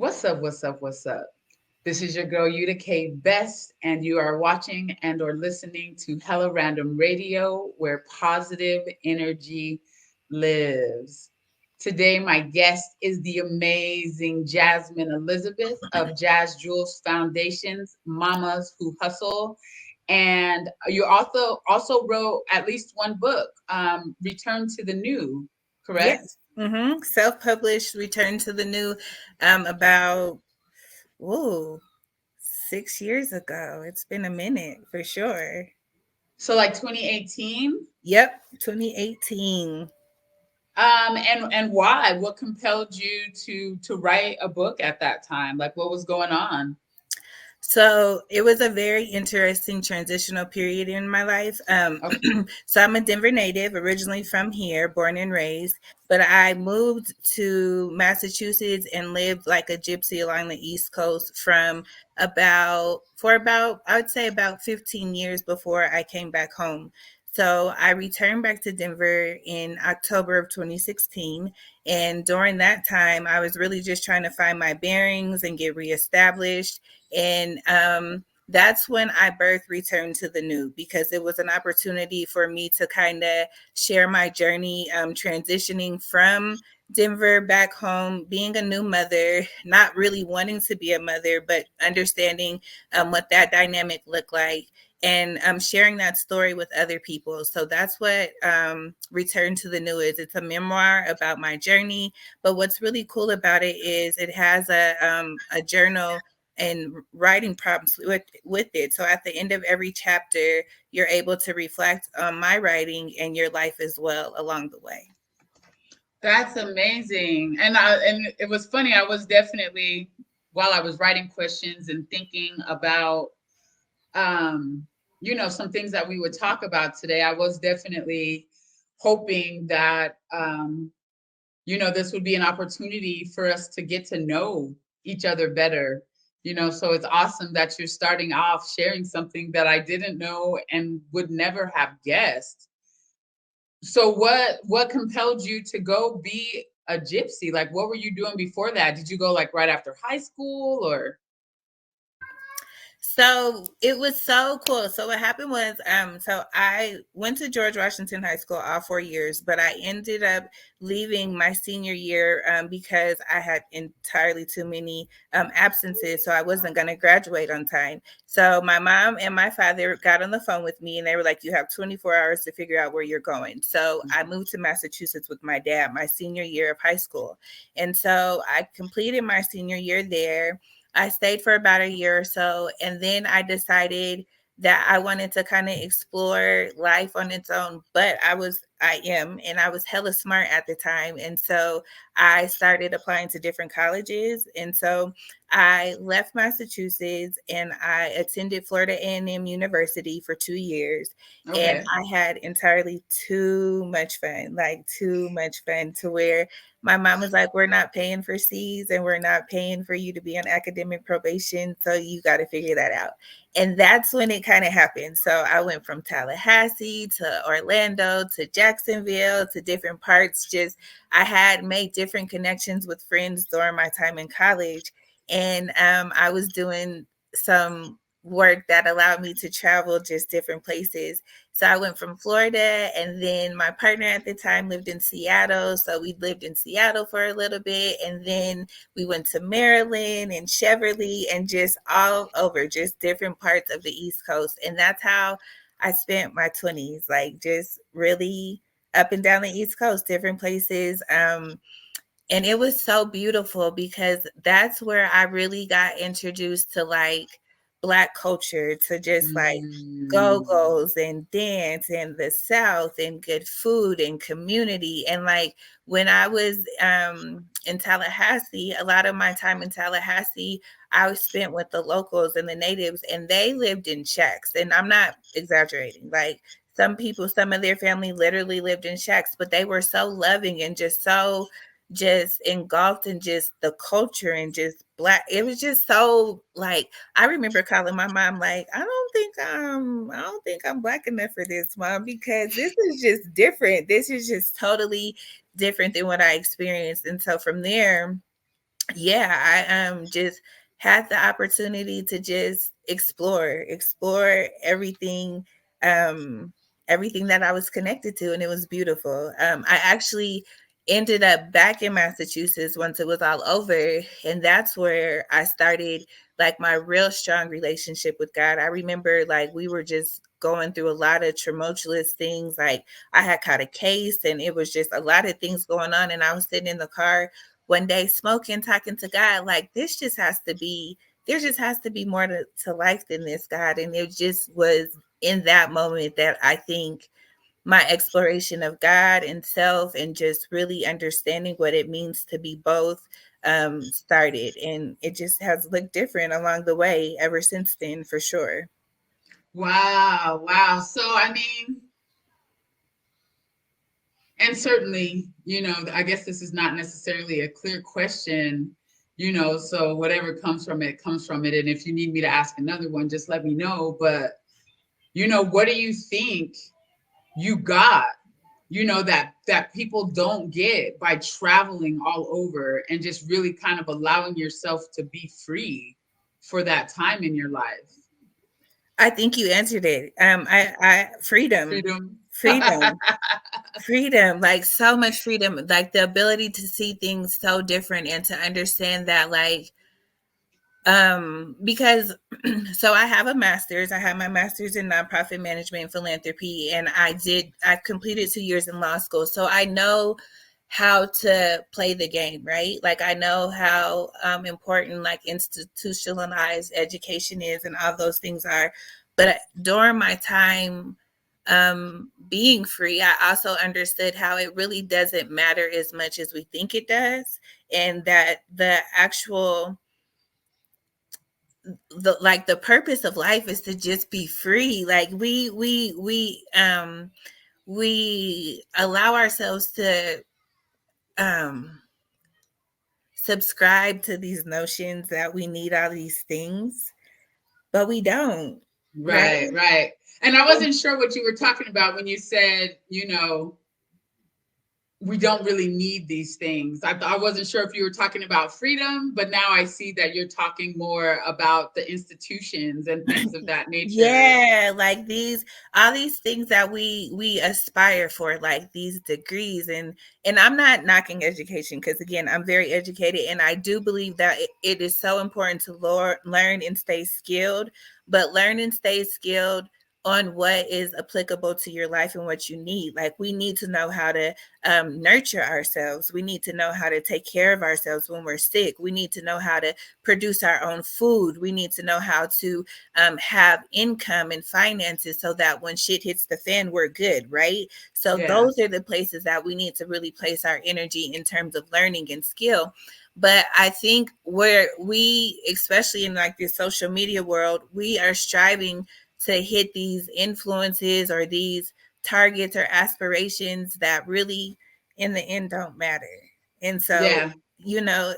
What's up? What's up? What's up? This is your girl Yuta K Best, and you are watching and or listening to Hella Random Radio, where positive energy lives. Today, my guest is the amazing Jasmine Elizabeth of Jas Jewels Foundation's Mamas Who Hustle. And you also wrote at least one book, Return to the New, correct? Yes. Self-published, Return to the New, about, ooh, 6 years ago. It's been a minute for sure. So like 2018. Yep, 2018. And why? What compelled you to write a book at that time? Like, what was going on? So it was a very interesting transitional period in my life. Okay. So I'm a Denver native, originally from here, born and raised, but I moved to Massachusetts and lived like a gypsy along the East Coast for about, I would say about 15 years before I came back home. So I returned back to Denver in October of 2016. And during that time, I was really just trying to find my bearings and get reestablished. And that's when I birthed Return to the New, because it was an opportunity for me to kind of share my journey, transitioning from Denver back home, being a new mother, not really wanting to be a mother, but understanding what that dynamic looked like, and sharing that story with other people. So that's what Return to the New is. It's a memoir about my journey, but what's really cool about it is it has a journal and writing prompts with it. So at the end of every chapter, you're able to reflect on my writing and your life as well along the way. That's amazing. And it was funny. I was definitely, while I was writing questions and thinking about um, some things that we would talk about today, I was definitely hoping that this would be an opportunity for us to get to know each other better. So it's awesome that you're starting off sharing something that I didn't know and would never have guessed. So what compelled you to go be a gypsy? Like, what were you doing before that? Did you go like right after high school or? So it was so cool. So what happened was, so I went to George Washington High School all 4 years, but I ended up leaving my senior year because I had entirely too many absences, so I wasn't going to graduate on time. So my mom and my father got on the phone with me, and they were like, "You have 24 hours to figure out where you're going." So I moved to Massachusetts with my dad my senior year of high school, and so I completed my senior year there. I stayed for about a year or so, and then I decided that I wanted to kind of explore life on its own. But I was hella smart at the time. And so I started applying to different colleges. And so I left Massachusetts and I attended Florida A&M University for 2 years. And Okay. I had entirely too much fun, like too much fun, to where my mom was like, "We're not paying for C's and we're not paying for you to be on academic probation. So you got to figure that out." And that's when it kind of happened. So I went from Tallahassee to Orlando to Jacksonville to different parts. Just I had made different connections with friends during my time in college. And I was doing some work that allowed me to travel just different places. So I went from Florida, and then my partner at the time lived in Seattle. So we lived in Seattle for a little bit, and then we went to Maryland and Cheverly and just all over, just different parts of the East Coast. And that's how I spent my 20s, like just really up and down the East Coast, different places. And it was so beautiful because that's where I really got introduced to like Black culture, to just like Mm, go-go's and dance and the South and good food and community. And like when I was in Tallahassee, a lot of my time in Tallahassee, I was spent with the locals and the natives, and they lived in shacks. And I'm not exaggerating. Like some people, some of their family literally lived in shacks, but they were so loving and just engulfed in just the culture and just Black. It was just so like I remember calling my mom like, I don't think I'm Black enough for this, mom, because this is just different. This is just totally different than what I experienced. And so from there, Yeah, I just had the opportunity to just explore um everything that I was connected to, and it was beautiful. I actually ended up back in Massachusetts once it was all over, and that's where I started like my real strong relationship with God. I remember like we were just going through a lot of tumultuous things. Like I had caught a case, and it was just a lot of things going on, and I was sitting in the car one day smoking, talking to God, like there just has to be more to life than this, God. And it just was in that moment that I think my exploration of God and self and just really understanding what it means to be both started. And it just has looked different along the way ever since then, for sure. Wow, wow. So I mean, and certainly, I guess this is not necessarily a clear question, so whatever comes from it comes from it. And if you need me to ask another one, just let me know. But, what do you think you got, that people don't get by traveling all over and just really kind of allowing yourself to be free for that time in your life? I think you answered it. I freedom, Freedom. freedom. Freedom, like so much freedom, like the ability to see things so different and to understand that like because so I have a master's. I have my master's in nonprofit management and philanthropy, and I completed 2 years in law school. So I know how to play the game, right? Like I know how important like institutionalized education is and all those things are. But during my time being free, I also understood how it really doesn't matter as much as we think it does, and that the actual the purpose of life is to just be free. Like we allow ourselves to um subscribe to these notions that we need all these things, but we don't, right? Right, right. And I wasn't sure what you were talking about when you said, we don't really need these things. I wasn't sure if you were talking about freedom, but now I see that you're talking more about the institutions and things of that nature. Yeah, like these all these things that we aspire for, like these degrees. And I'm not knocking education, because again, I'm very educated, and I do believe that it is so important to learn and stay skilled, but learn and stay skilled on what is applicable to your life and what you need. Like we need to know how to nurture ourselves. We need to know how to take care of ourselves when we're sick. We need to know how to produce our own food. We need to know how to have income and finances so that when shit hits the fan, we're good, right? So Yeah. those are the places that we need to really place our energy in terms of learning and skill. But I think where we, especially in like this social media world, we are striving to hit these influences or these targets or aspirations that really in the end don't matter. And so, Yeah.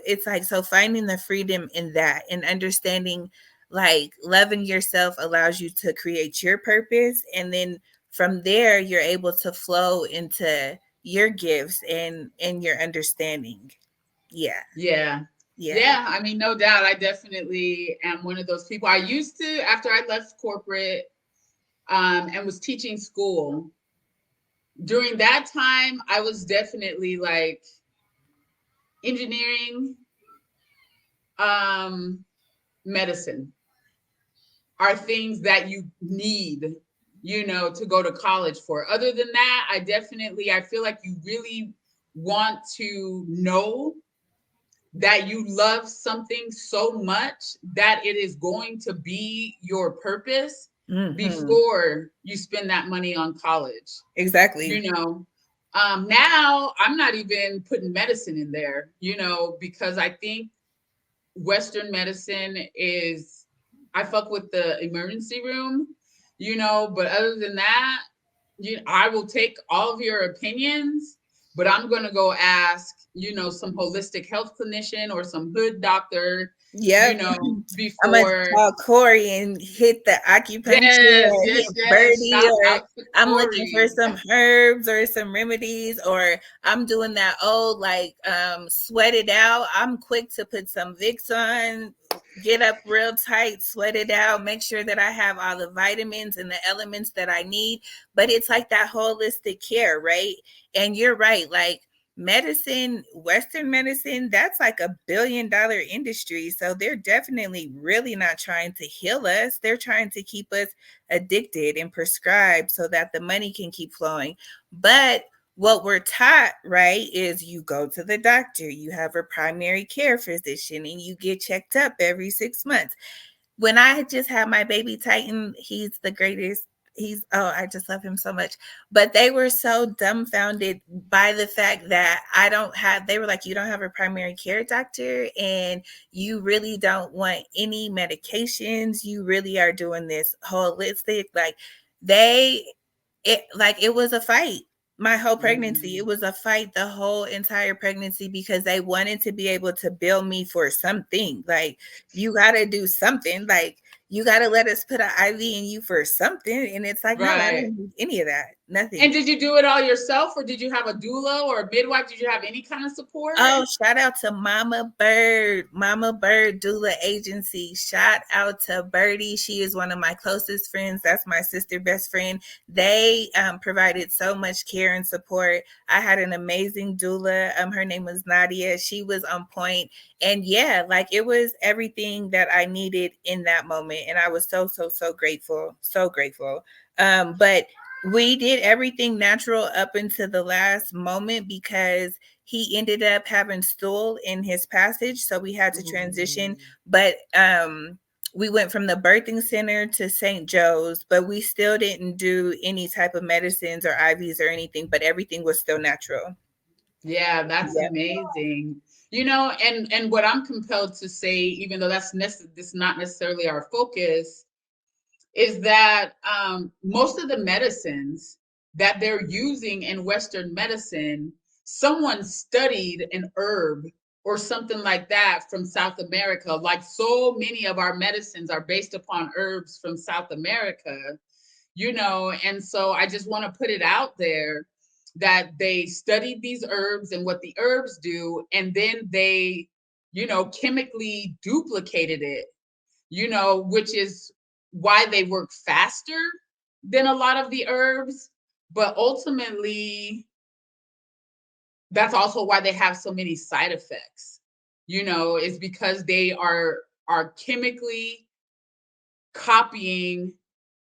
it's like, so finding the freedom in that and understanding like loving yourself allows you to create your purpose, and then from there you're able to flow into your gifts and your understanding. Yeah. Yeah. Yeah. Yeah. I mean, no doubt. I definitely am one of those people. I used to, after I left corporate, and was teaching school, during that time, I was definitely like engineering, um, medicine are things that you need, to go to college for. Other than that, I feel like you really want to know that you love something so much that it is going to be your purpose Hmm. before you spend that money on college. Exactly. You know, now I'm not even putting medicine in there, because I think Western medicine is, I fuck with the emergency room, but other than that, I will take all of your opinions, but I'm going to go ask, some holistic health clinician or some hood doctor, Yep. I'm gonna before. call Corey and hit the acupuncture Yes, or yes, hit yes. Birdie, Shout or out to I'm looking for Corey. some herbs or some remedies, or I'm doing that old like sweat it out. I'm quick to put some Vicks on, get up real tight, sweat it out, make sure that I have all the vitamins and the elements that I need. But it's like that holistic care, right? And you're right, like medicine, Western medicine, that's like $1 billion industry. So they're definitely really not trying to heal us. They're trying to keep us addicted and prescribed so that the money can keep flowing. But what we're taught, right, is you go to the doctor, you have a primary care physician, and you get checked up every 6 months. When I just had my baby Titan, he's the greatest. I just love him so much. But they were so dumbfounded by the fact that they were like, you don't have a primary care doctor and you really don't want any medications. You really are doing this holistic, like they, it was a fight. My whole pregnancy, it Mhm. was a fight the whole entire pregnancy because they wanted to be able to bill me for something. Like, you got to do something. Like, you got to let us put an IV in you for something. And it's like, no, I Right. don't need any of that. And Nothing. did you do it all yourself, or did you have a doula or a midwife? Did you have any kind of support? Oh, shout out to Mama Bird Doula Agency. Shout out to Birdie. She is one of my closest friends. That's my sister, best friend. They provided so much care and support. I had an amazing doula. Her name was Nadia. She was on point. And yeah, like it was everything that I needed in that moment. And I was so, so, so grateful. So grateful. But we did everything natural up until the last moment because he ended up having stool in his passage, so we had to transition. Ooh. But we went from the birthing center to St. Joe's, but we still didn't do any type of medicines or IVs or anything, but everything was still natural. Yeah, that's Yeah. amazing. And what I'm compelled to say, even though this not necessarily our focus, is that most of the medicines that they're using in Western medicine, someone studied an herb or something like that from South America. Like, so many of our medicines are based upon herbs from South America, and so I just want to put it out there that they studied these herbs and what the herbs do, and then they, chemically duplicated it, which is why they work faster than a lot of the herbs. But ultimately, that's also why they have so many side effects, is because they are chemically copying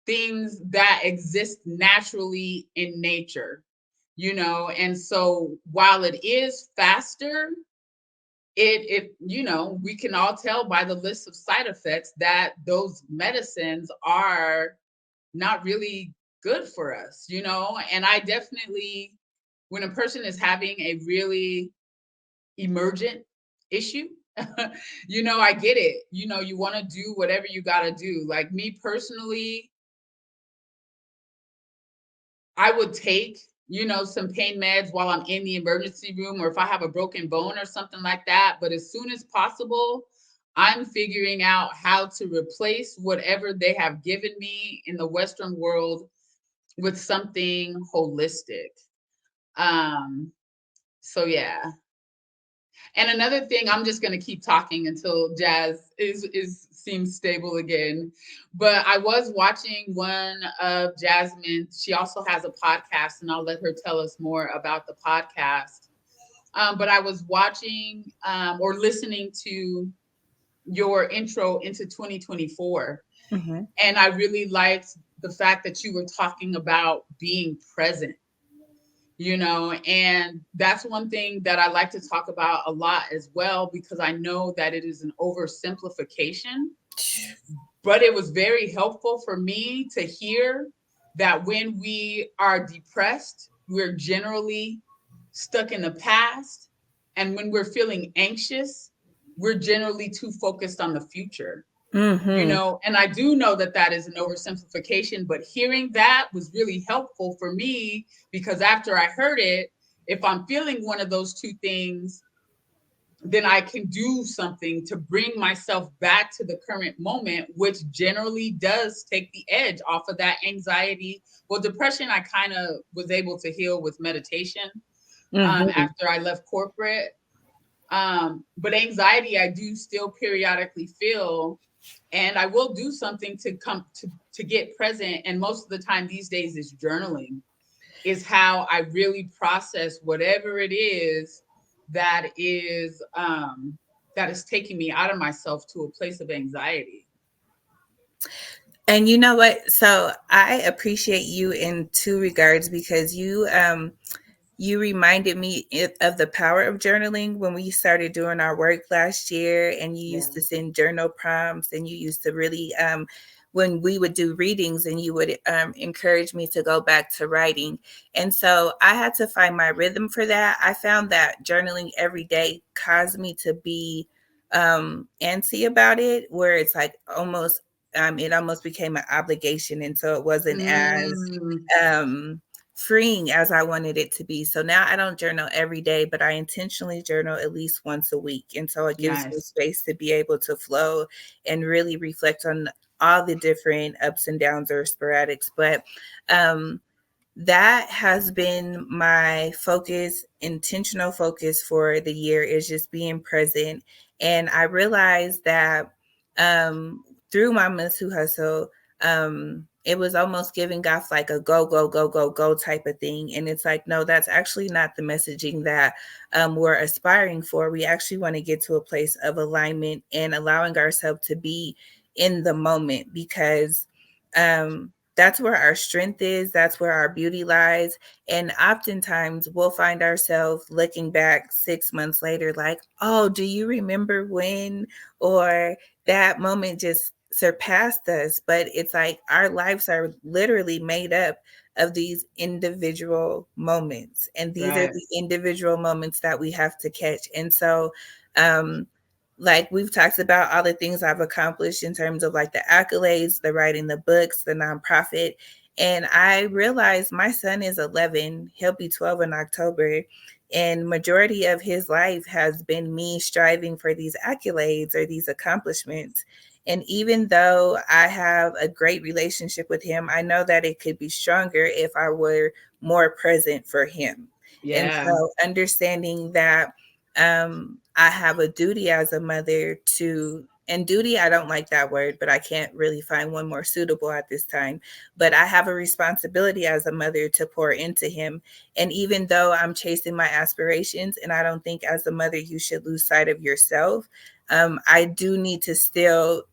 things that exist naturally in nature, and so while it is faster, we can all tell by the list of side effects that those medicines are not really good for us, and I definitely, when a person is having a really emergent issue, I get it. You want to do whatever you got to do. Like me personally, I would take, some pain meds while I'm in the emergency room, or if I have a broken bone or something like that. But as soon as possible, I'm figuring out how to replace whatever they have given me in the Western world with something holistic. Um, so yeah. And another thing, I'm just going to keep talking until Jas is seems stable again. But I was watching one of Jasmine. She also has a podcast, and I'll let her tell us more about the podcast. But I was watching or listening to your intro into 2024, Mm-hmm. and I really liked the fact that you were talking about being present, and that's one thing that I like to talk about a lot as well, because I know that it is an oversimplification, but it was very helpful for me to hear that when we are depressed, we're generally stuck in the past. And when we're feeling anxious, we're generally too focused on the future, Mm-hmm. and I do know that that is an oversimplification, but hearing that was really helpful for me, because after I heard it, if I'm feeling one of those two things, then I can do something to bring myself back to the current moment, which generally does take the edge off of that anxiety. Well, depression, I kind of was able to heal with meditation Mm-hmm. after I left corporate. But anxiety, I do still periodically feel, and I will do something to come to get present. And most of the time these days is journaling, is how I really process whatever it is that is that is taking me out of myself to a place of anxiety. And you know what? So I appreciate you in two regards because you reminded me of the power of journaling when we started doing our work last year, and you Yeah. used to send journal prompts, and you used to really when we would do readings, and you would encourage me to go back to writing. And so I had to find my rhythm for that. I found that journaling every day caused me to be antsy about it, where it's like almost it almost became an obligation, and so it wasn't as Mm, um freeing as I wanted it to be. So now I don't journal every day, but I intentionally journal at least once a week. And so it gives me nice. space to be able to flow and really reflect on all the different ups and downs or sporadics. But um, that has been my focus, intentional focus for the year, is just being present. And I realized that um, through Mamas Who Hustle, it was almost giving off like a go, go, go, go, go type of thing. And it's like, no, that's actually not the messaging that we're aspiring for. We actually want to get to a place of alignment and allowing ourselves to be in the moment, because that's where our strength is, that's where our beauty lies. And oftentimes we'll find ourselves looking back 6 months later, like, oh, do you remember when? Or that moment just surpassed us. But it's like our lives are literally made up of these individual moments. And these are Right. the individual moments that we have to catch. And so, um, like we've talked about all the things I've accomplished in terms of like the accolades, the writing the books, the nonprofit. And I realized my son is 11, he'll be 12 in October. And majority of his life has been me striving for these accolades or these accomplishments. And even though I have a great relationship with him, I know that it could be stronger if I were more present for him. And Yeah. so understanding that I have a duty as a mother to, and duty, I don't like that word, but I can't really find one more suitable at this time. But I have a responsibility as a mother to pour into him. And even though I'm chasing my aspirations, and I don't think as a mother you should lose sight of yourself, I do need to still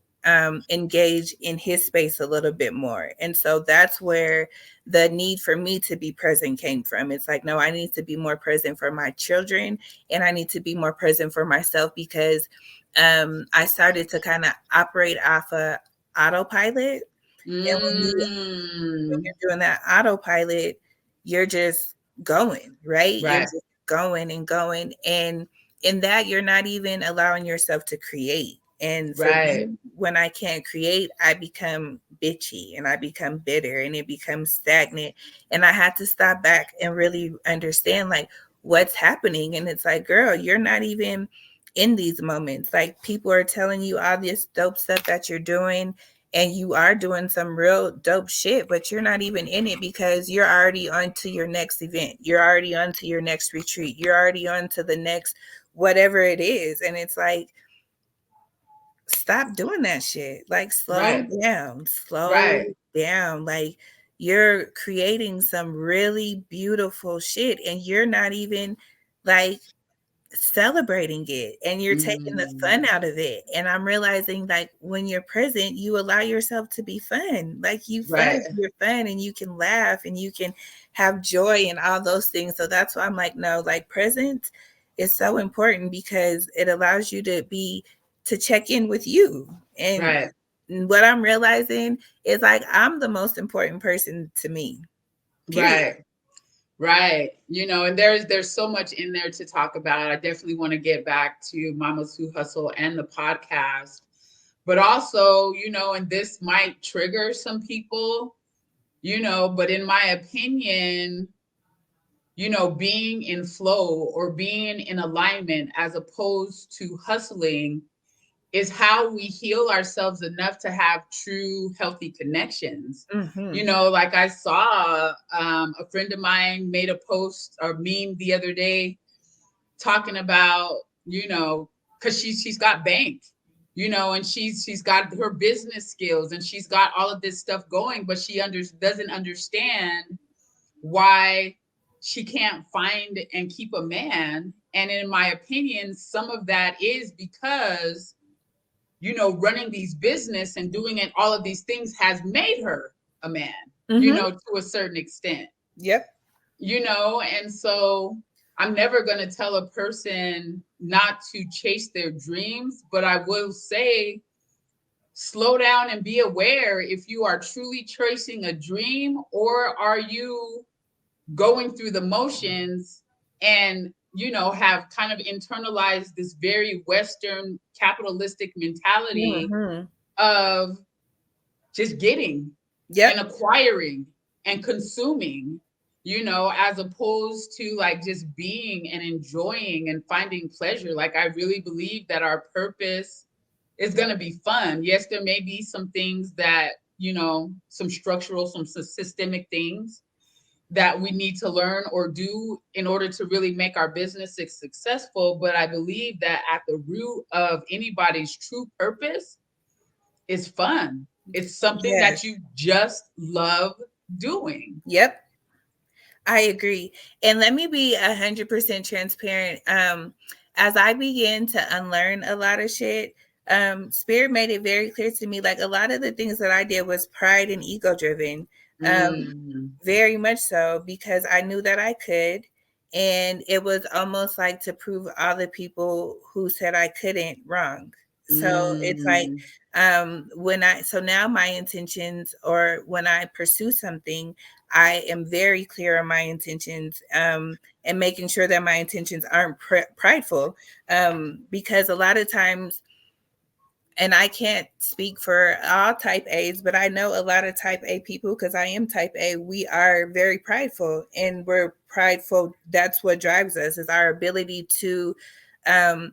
engage in his space a little bit more. And so that's where the need for me to be present came from. It's like, no, I need to be more present for my children, and I need to be more present for myself, because I started to kind of operate off a autopilot. And when Mm, you're doing that autopilot, you're just going, right? You're right. just going and going. And in that, you're not even allowing yourself to create. And for Right. me, when I can't create, I become bitchy and I become bitter and it becomes stagnant. And I had to stop back and really understand like what's happening. And it's like, girl, you're not even in these moments. Like people are telling you all this dope stuff that you're doing, and you are doing some real dope shit, but you're not even in it because you're already on to your next event. You're already on to your next retreat. You're already on to the next whatever it is. And it's like, stop doing that shit. Like, slow Right. down, slow Right. down. Like, you're creating some really beautiful shit, and you're not even like celebrating it, and you're taking the Mm, fun out of it. And I'm realizing like when you're present, you allow yourself to be fun. Like right. you're fun and you can laugh and you can have joy and all those things. So that's why I'm like, no, like present is so important because it allows you to check in with you. And Right. what I'm realizing is like I'm the most important person to me. Period. Right. Right. And there's so much in there to talk about. I definitely want to get back to Mamas Who Hustle and the podcast. But also, and this might trigger some people, but in my opinion, being in flow or being in alignment as opposed to hustling is how we heal ourselves enough to have true healthy connections. Mm-hmm. Like I saw a friend of mine made a post or meme the other day talking about, because she's got bank, and she's got her business skills and she's got all of this stuff going, but she doesn't understand why she can't find and keep a man. And in my opinion, some of that is because running these business and doing it, all of these things has made her a man, Mm-hmm. to a certain extent, Yep. and so I'm never going to tell a person not to chase their dreams, but I will say, slow down and be aware if you are truly chasing a dream, or are you going through the motions and have kind of internalized this very Western capitalistic mentality Mm-hmm. of just getting and Yep. acquiring and consuming, as opposed to like just being and enjoying and finding pleasure. Like I really believe that our purpose is going to be fun. Yes, there may be some things that, some structural, some systemic things that we need to learn or do in order to really make our businesses successful. But I believe that at the root of anybody's true purpose is fun. It's something Yes. that you just love doing. Yep. I agree. And let me be 100% transparent. As I began to unlearn a lot of shit, Spirit made it very clear to me, like a lot of the things that I did was pride and ego driven. Mm, Very much so, because I knew that I could. And it was almost like to prove all the people who said I couldn't wrong. So it's like, mm, so now my intentions, or when I pursue something, I am very clear on my intentions, and making sure that my intentions aren't prideful, because a lot of times, and I can't speak for all type A's, but I know a lot of type A people, because I am type A. We are very prideful, and we're prideful. That's what drives us, is our ability to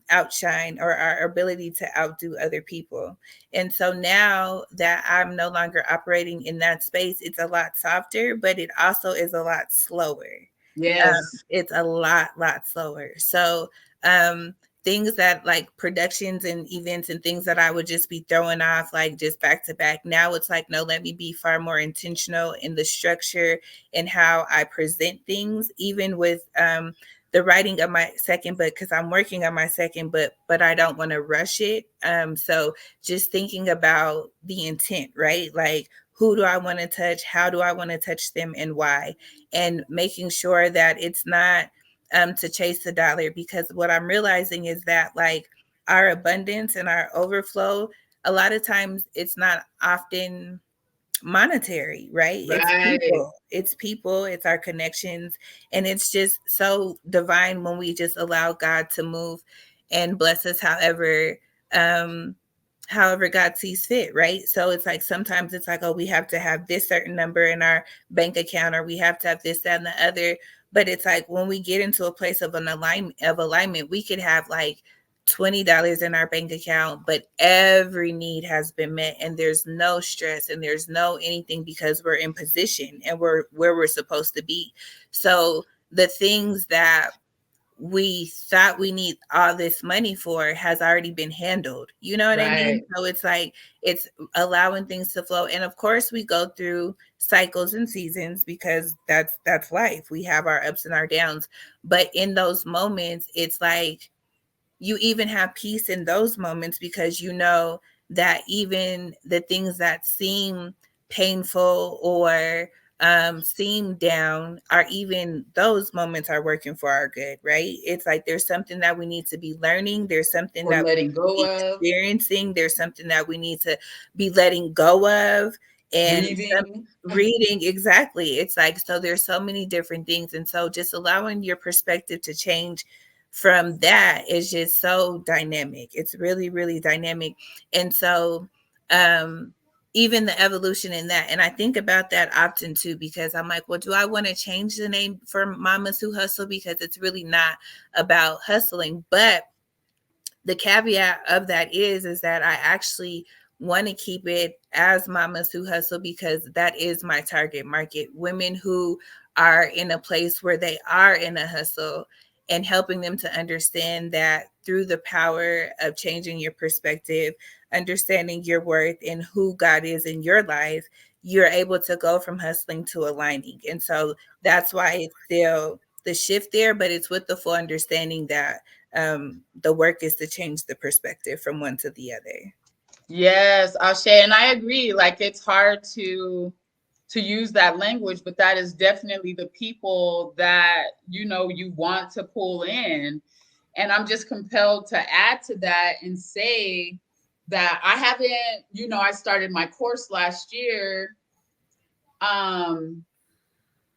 outshine, or our ability to outdo other people. And so now that I'm no longer operating in that space, it's a lot softer, but it also is a lot slower. yes. It's a lot slower. So um things that, like productions and events and things that I would just be throwing off like just back to back, now it's like, no, let me be far more intentional in the structure and how I present things, even with the writing of my second book, because I'm working on my second book, but I don't want to rush it. So just thinking about the intent, right? Like, who do I want to touch? How do I want to touch them, and why? And making sure that it's not to chase the dollar, because what I'm realizing is that, like, our abundance and our overflow, a lot of times it's not often monetary, right? Right. It's people, it's our connections, and it's just so divine when we just allow God to move and bless us um however God sees fit, right? So it's like, sometimes it's like, oh, we have to have this certain number in our bank account, or we have to have this, that, and the other. But it's like, when we get into a place of alignment, we could have like $20 in our bank account, but every need has been met, and there's no stress and there's no anything, because we're in position and we're where we're supposed to be. So the things that we thought we need all this money for has already been handled. You know what I mean? Right. So it's like, it's allowing things to flow. And of course we go through cycles and seasons, because that's life. We have our ups and our downs. But in those moments, it's like, you even have peace in those moments, because you know that even the things that seem painful or seem down, are even those moments are working for our good, right? It's like, there's something that we need to be learning, there's something Or that letting we go need to be of, experiencing, there's something that we need to be letting go of, and some grieving. reading, exactly. It's like, so there's so many different things, and so just allowing your perspective to change from that is just so dynamic. It's really, really dynamic. And so um even the evolution in that. And I think about that often too, because I'm like, well, do I want to change the name for Mamas Who Hustle? Because it's really not about hustling. But the caveat of that is that I actually want to keep it as Mamas Who Hustle, because that is my target market. Women who are in a place where they are in a hustle, and helping them to understand that through the power of changing your perspective, understanding your worth and who God is in your life, you're able to go from hustling to aligning. And so that's why it's still the shift there, but it's with the full understanding that the work is to change the perspective from one to the other. Yes, Ashe, and I agree. Like it's hard to use that language, but that is definitely the people that you want to pull in. And I'm just compelled to add to that and say that I haven't, I started my course last year. And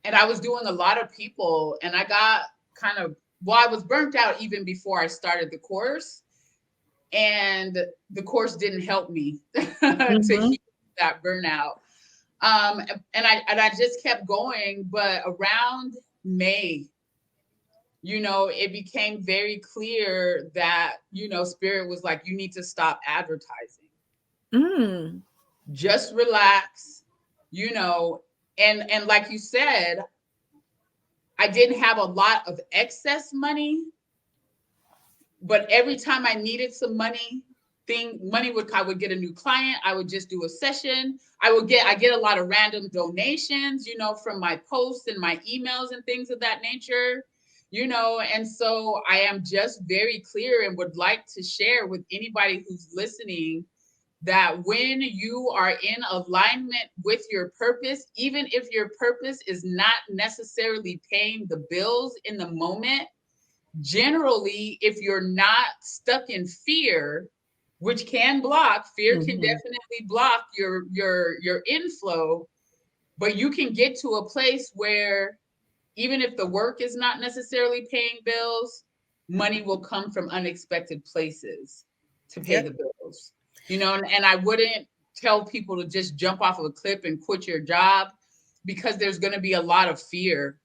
I was doing a lot of people, and I got kind of, well, I was burnt out even before I started the course, and the course didn't help me to heal that burnout. And I just kept going, but around May, it became very clear that, Spirit was like, you need to stop advertising. Just relax, and like you said, I didn't have a lot of excess money, but every time I needed some money, I would get a new client. I would just do a session. I get a lot of random donations, from my posts and my emails and things of that nature, and so I am just very clear and would like to share with anybody who's listening that when you are in alignment with your purpose, even if your purpose is not necessarily paying the bills in the moment, generally, if you're not stuck in fear, which can block, fear can definitely block your inflow, but you can get to a place where even if the work is not necessarily paying bills, money will come from unexpected places to pay the bills. And I wouldn't tell people to just jump off of a cliff and quit your job, because there's going to be a lot of fear,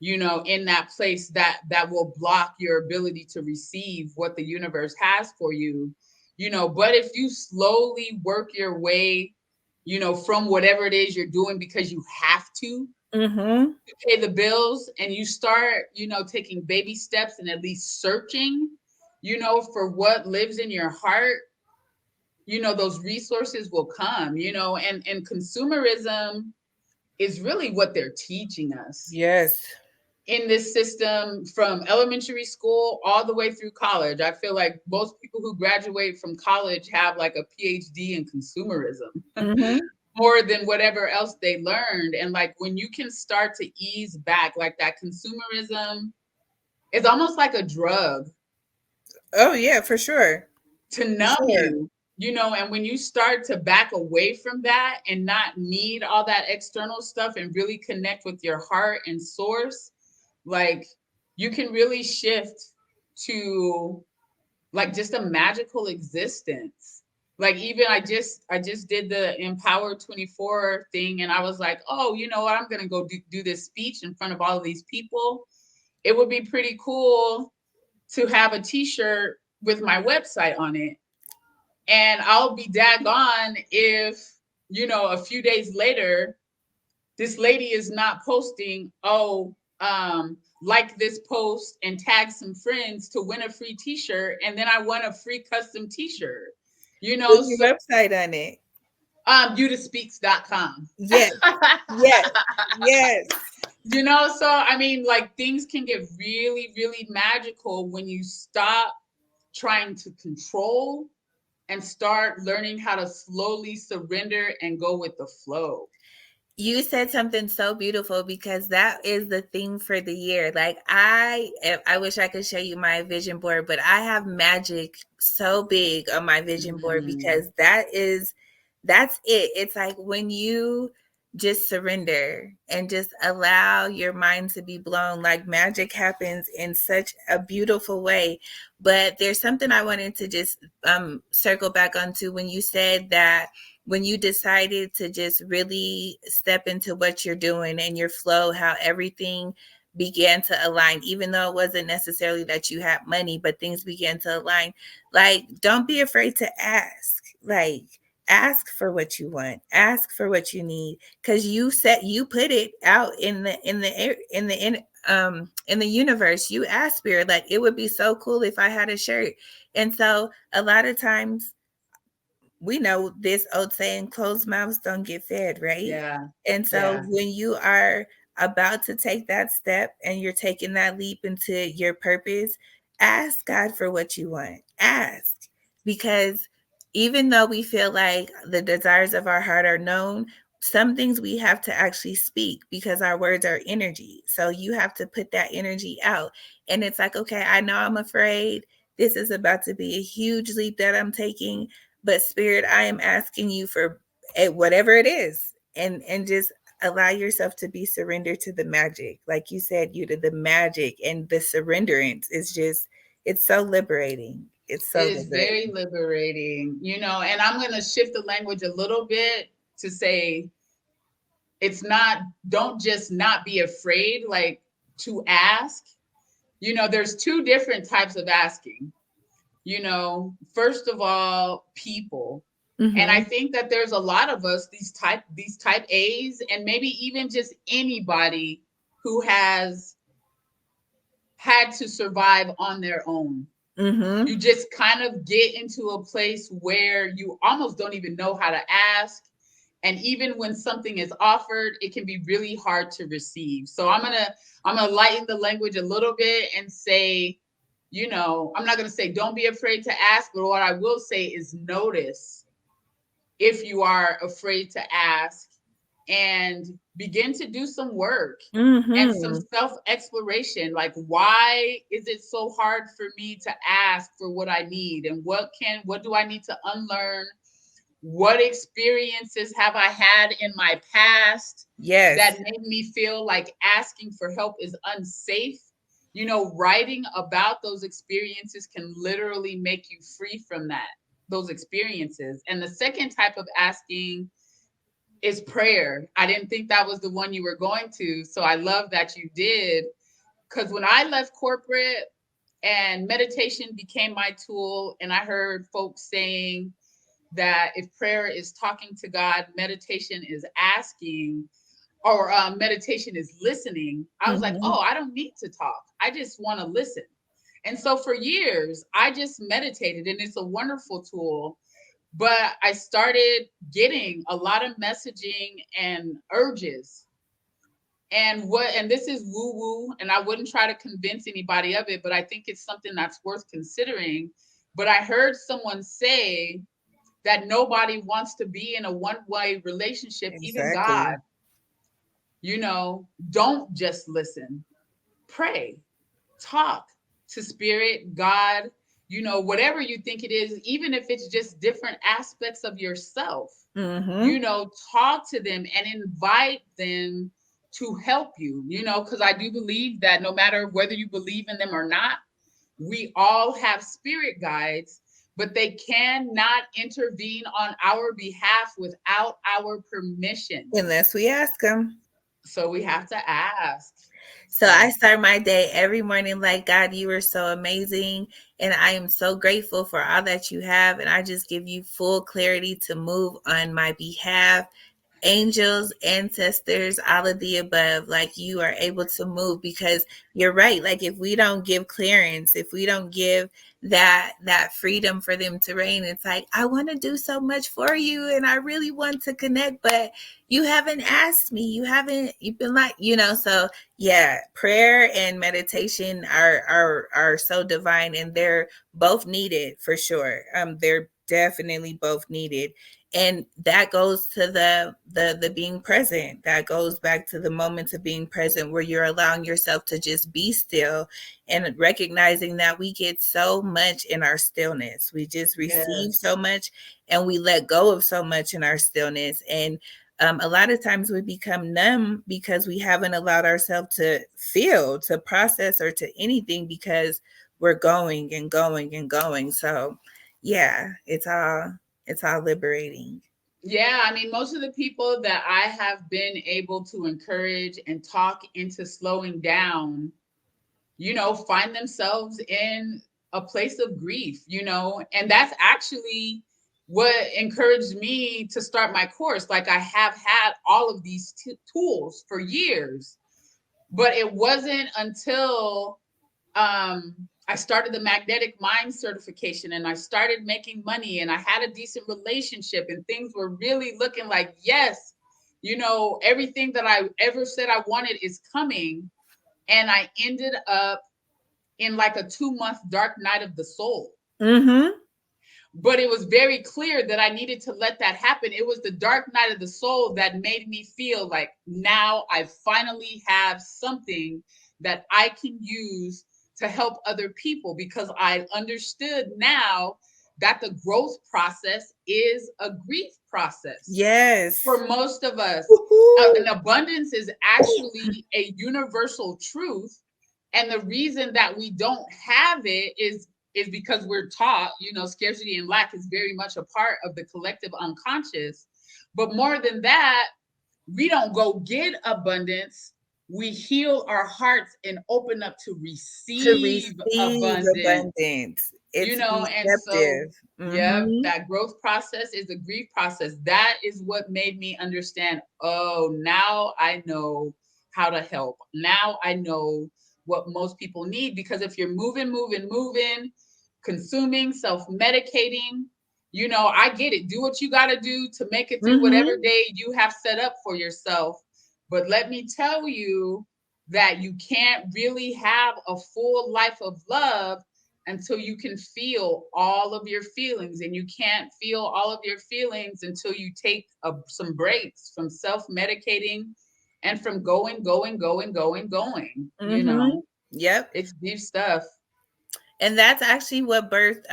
in that place that will block your ability to receive what the universe has for you. But if you slowly work your way, from whatever it is you're doing because you have to pay the bills, and you start, taking baby steps and at least searching, for what lives in your heart, those resources will come, and consumerism is really what they're teaching us. Yes. In this system, from elementary school all the way through college. I feel like most people who graduate from college have like a PhD in consumerism. More than whatever else they learned. And like when you can start to ease back, like that consumerism is almost like a drug. Oh yeah, for sure. To numb you, and when you start to back away from that and not need all that external stuff and really connect with your heart and source, like you can really shift to like just a magical existence. Like even I just did the Empower 24 thing, and I was like, oh, you know what? I'm gonna go do this speech in front of all of these people. It would be pretty cool to have a T-shirt with my website on it, and I'll be daggone if a few days later, this lady is not posting, like this post and tag some friends to win a free T-shirt, and then I won a free custom T-shirt. With your website on it. youtospeaks.com. Yes. Yes. Yes. So I mean, like things can get really, really magical when you stop trying to control and start learning how to slowly surrender and go with the flow. You said something so beautiful, because that is the theme for the year. Like I wish I could show you my vision board, but I have magic so big on my vision board, because that's it. It's like when you just surrender and just allow your mind to be blown. Like magic happens in such a beautiful way. But there's something I wanted to just circle back onto when you said that when you decided to just really step into what you're doing and your flow, how everything began to align, even though it wasn't necessarily that you had money, but things began to align. Like, don't be afraid to ask. Like, ask for what you want, ask for what you need, because you put it out in the universe. You ask spirit, like, it would be so cool if I had a shirt. And so a lot of times, we know this old saying, closed mouths don't get fed, right? Yeah. And so Yeah. when you are about to take that step and you're taking that leap into your purpose, ask God for what you want. Ask. Because even though we feel like the desires of our heart are known, some things we have to actually speak because our words are energy. So you have to put that energy out. And it's like, okay, I know I'm afraid. This is about to be a huge leap that I'm taking, but spirit, I am asking you for whatever it is, and just allow yourself to be surrendered to the magic. Like you said, you to the magic, and the surrenderance is just, it's so liberating. It's It so is very liberating. liberating, and I'm going to shift the language a little bit to say it's not, don't just not be afraid, like, to ask. There's two different types of asking. First of all, people. And I Mm-hmm. think that there's a lot of us, these type A's, and maybe even just anybody who has had to survive on their own. Mm-hmm. You just kind of get into a place where you almost don't even know how to ask. And even when something is offered, it can be really hard to receive. So I'm gonna lighten the language a little bit and say, I'm not gonna say don't be afraid to ask, but what I will say is notice if you are afraid to ask, and begin to do some work and some Mm-hmm. self exploration. Like, why is it so hard for me to ask for what I need? And what do I need to unlearn? What experiences have I had in my past Yes. that made me feel like asking for help is unsafe? Writing about those experiences can literally make you free from those experiences. And the second type of asking is prayer. I didn't think that was the one you were going to. So I love that you did. Because when I left corporate and meditation became my tool, and I heard folks saying that if prayer is talking to God, meditation is asking, or meditation is listening, I was like, Mm-hmm. oh, I don't need to talk. I just want to listen. And so for years, I just meditated, and it's a wonderful tool. But I started getting a lot of messaging and urges. And this is woo woo, and I wouldn't try to convince anybody of it, but I think it's something that's worth considering. But I heard someone say that nobody wants to be in a one-way relationship, even God. Exactly. Don't just listen. Pray, talk to spirit, God, whatever you think it is, even if it's just different aspects of yourself, Mm-hmm. talk to them and invite them to help you, because I do believe that no matter whether you believe in them or not, we all have spirit guides, but they cannot intervene on our behalf without our permission. Unless we ask them. So we have to ask. So I So, start my day every morning like, God, you are so amazing. And I am so grateful for all that you have. And I just give you full clarity to move on my behalf. Angels, ancestors, all of the above, like, you are able to move, because you're right. Like, if we don't give clearance, if we don't give that freedom for them to reign, it's like, I want to do so much for you and I really want to connect, but you haven't asked me. You've been like, so yeah, prayer and meditation are so divine, and they're both needed for sure. They're definitely both needed. And that goes to the being present. That goes back to the moments of being present, where you're allowing yourself to just be still, and recognizing that we get so much in our stillness. We just receive yes. so much, and we let go of so much in our stillness. And A lot of times we become numb because we haven't allowed ourselves to feel, to process, or to anything because we're going and going and going. So yeah, it's all liberating. Yeah, I mean, most of the people that I have been able to encourage and talk into slowing down, find themselves in a place of grief, and that's actually what encouraged me to start my course. Like, I have had all of these tools for years, but it wasn't until I started the magnetic mind certification and I started making money and I had a decent relationship and things were really looking like, yes, everything that I ever said I wanted is coming. And I ended up in like a 2-month dark night of the soul. Mm-hmm. But it was very clear that I needed to let that happen. It was the dark night of the soul that made me feel like now I finally have something that I can use to help other people, because I understood now that the growth process is a grief process Yes. for most of us. Woo-hoo. An abundance is actually a universal truth. And the reason that we don't have it is because we're taught, scarcity and lack is very much a part of the collective unconscious. But more than that, we don't go get abundance. We heal our hearts and open up to To receive receive abundance. abundance. It's And so, receptive. yeah, Mm-hmm. that growth process is a grief process. That is what made me understand, oh, now I know how to help. Now I know what most people need, because if you're moving, consuming, self-medicating, I get it. Do what you got to do to make it through whatever Mm-hmm. day you have set up for yourself. But let me tell you that you can't really have a full life of love until you can feel all of your feelings. And you can't feel all of your feelings until you take some breaks from self-medicating and from going. Mm-hmm. Yep. It's deep stuff. And that's actually what birthed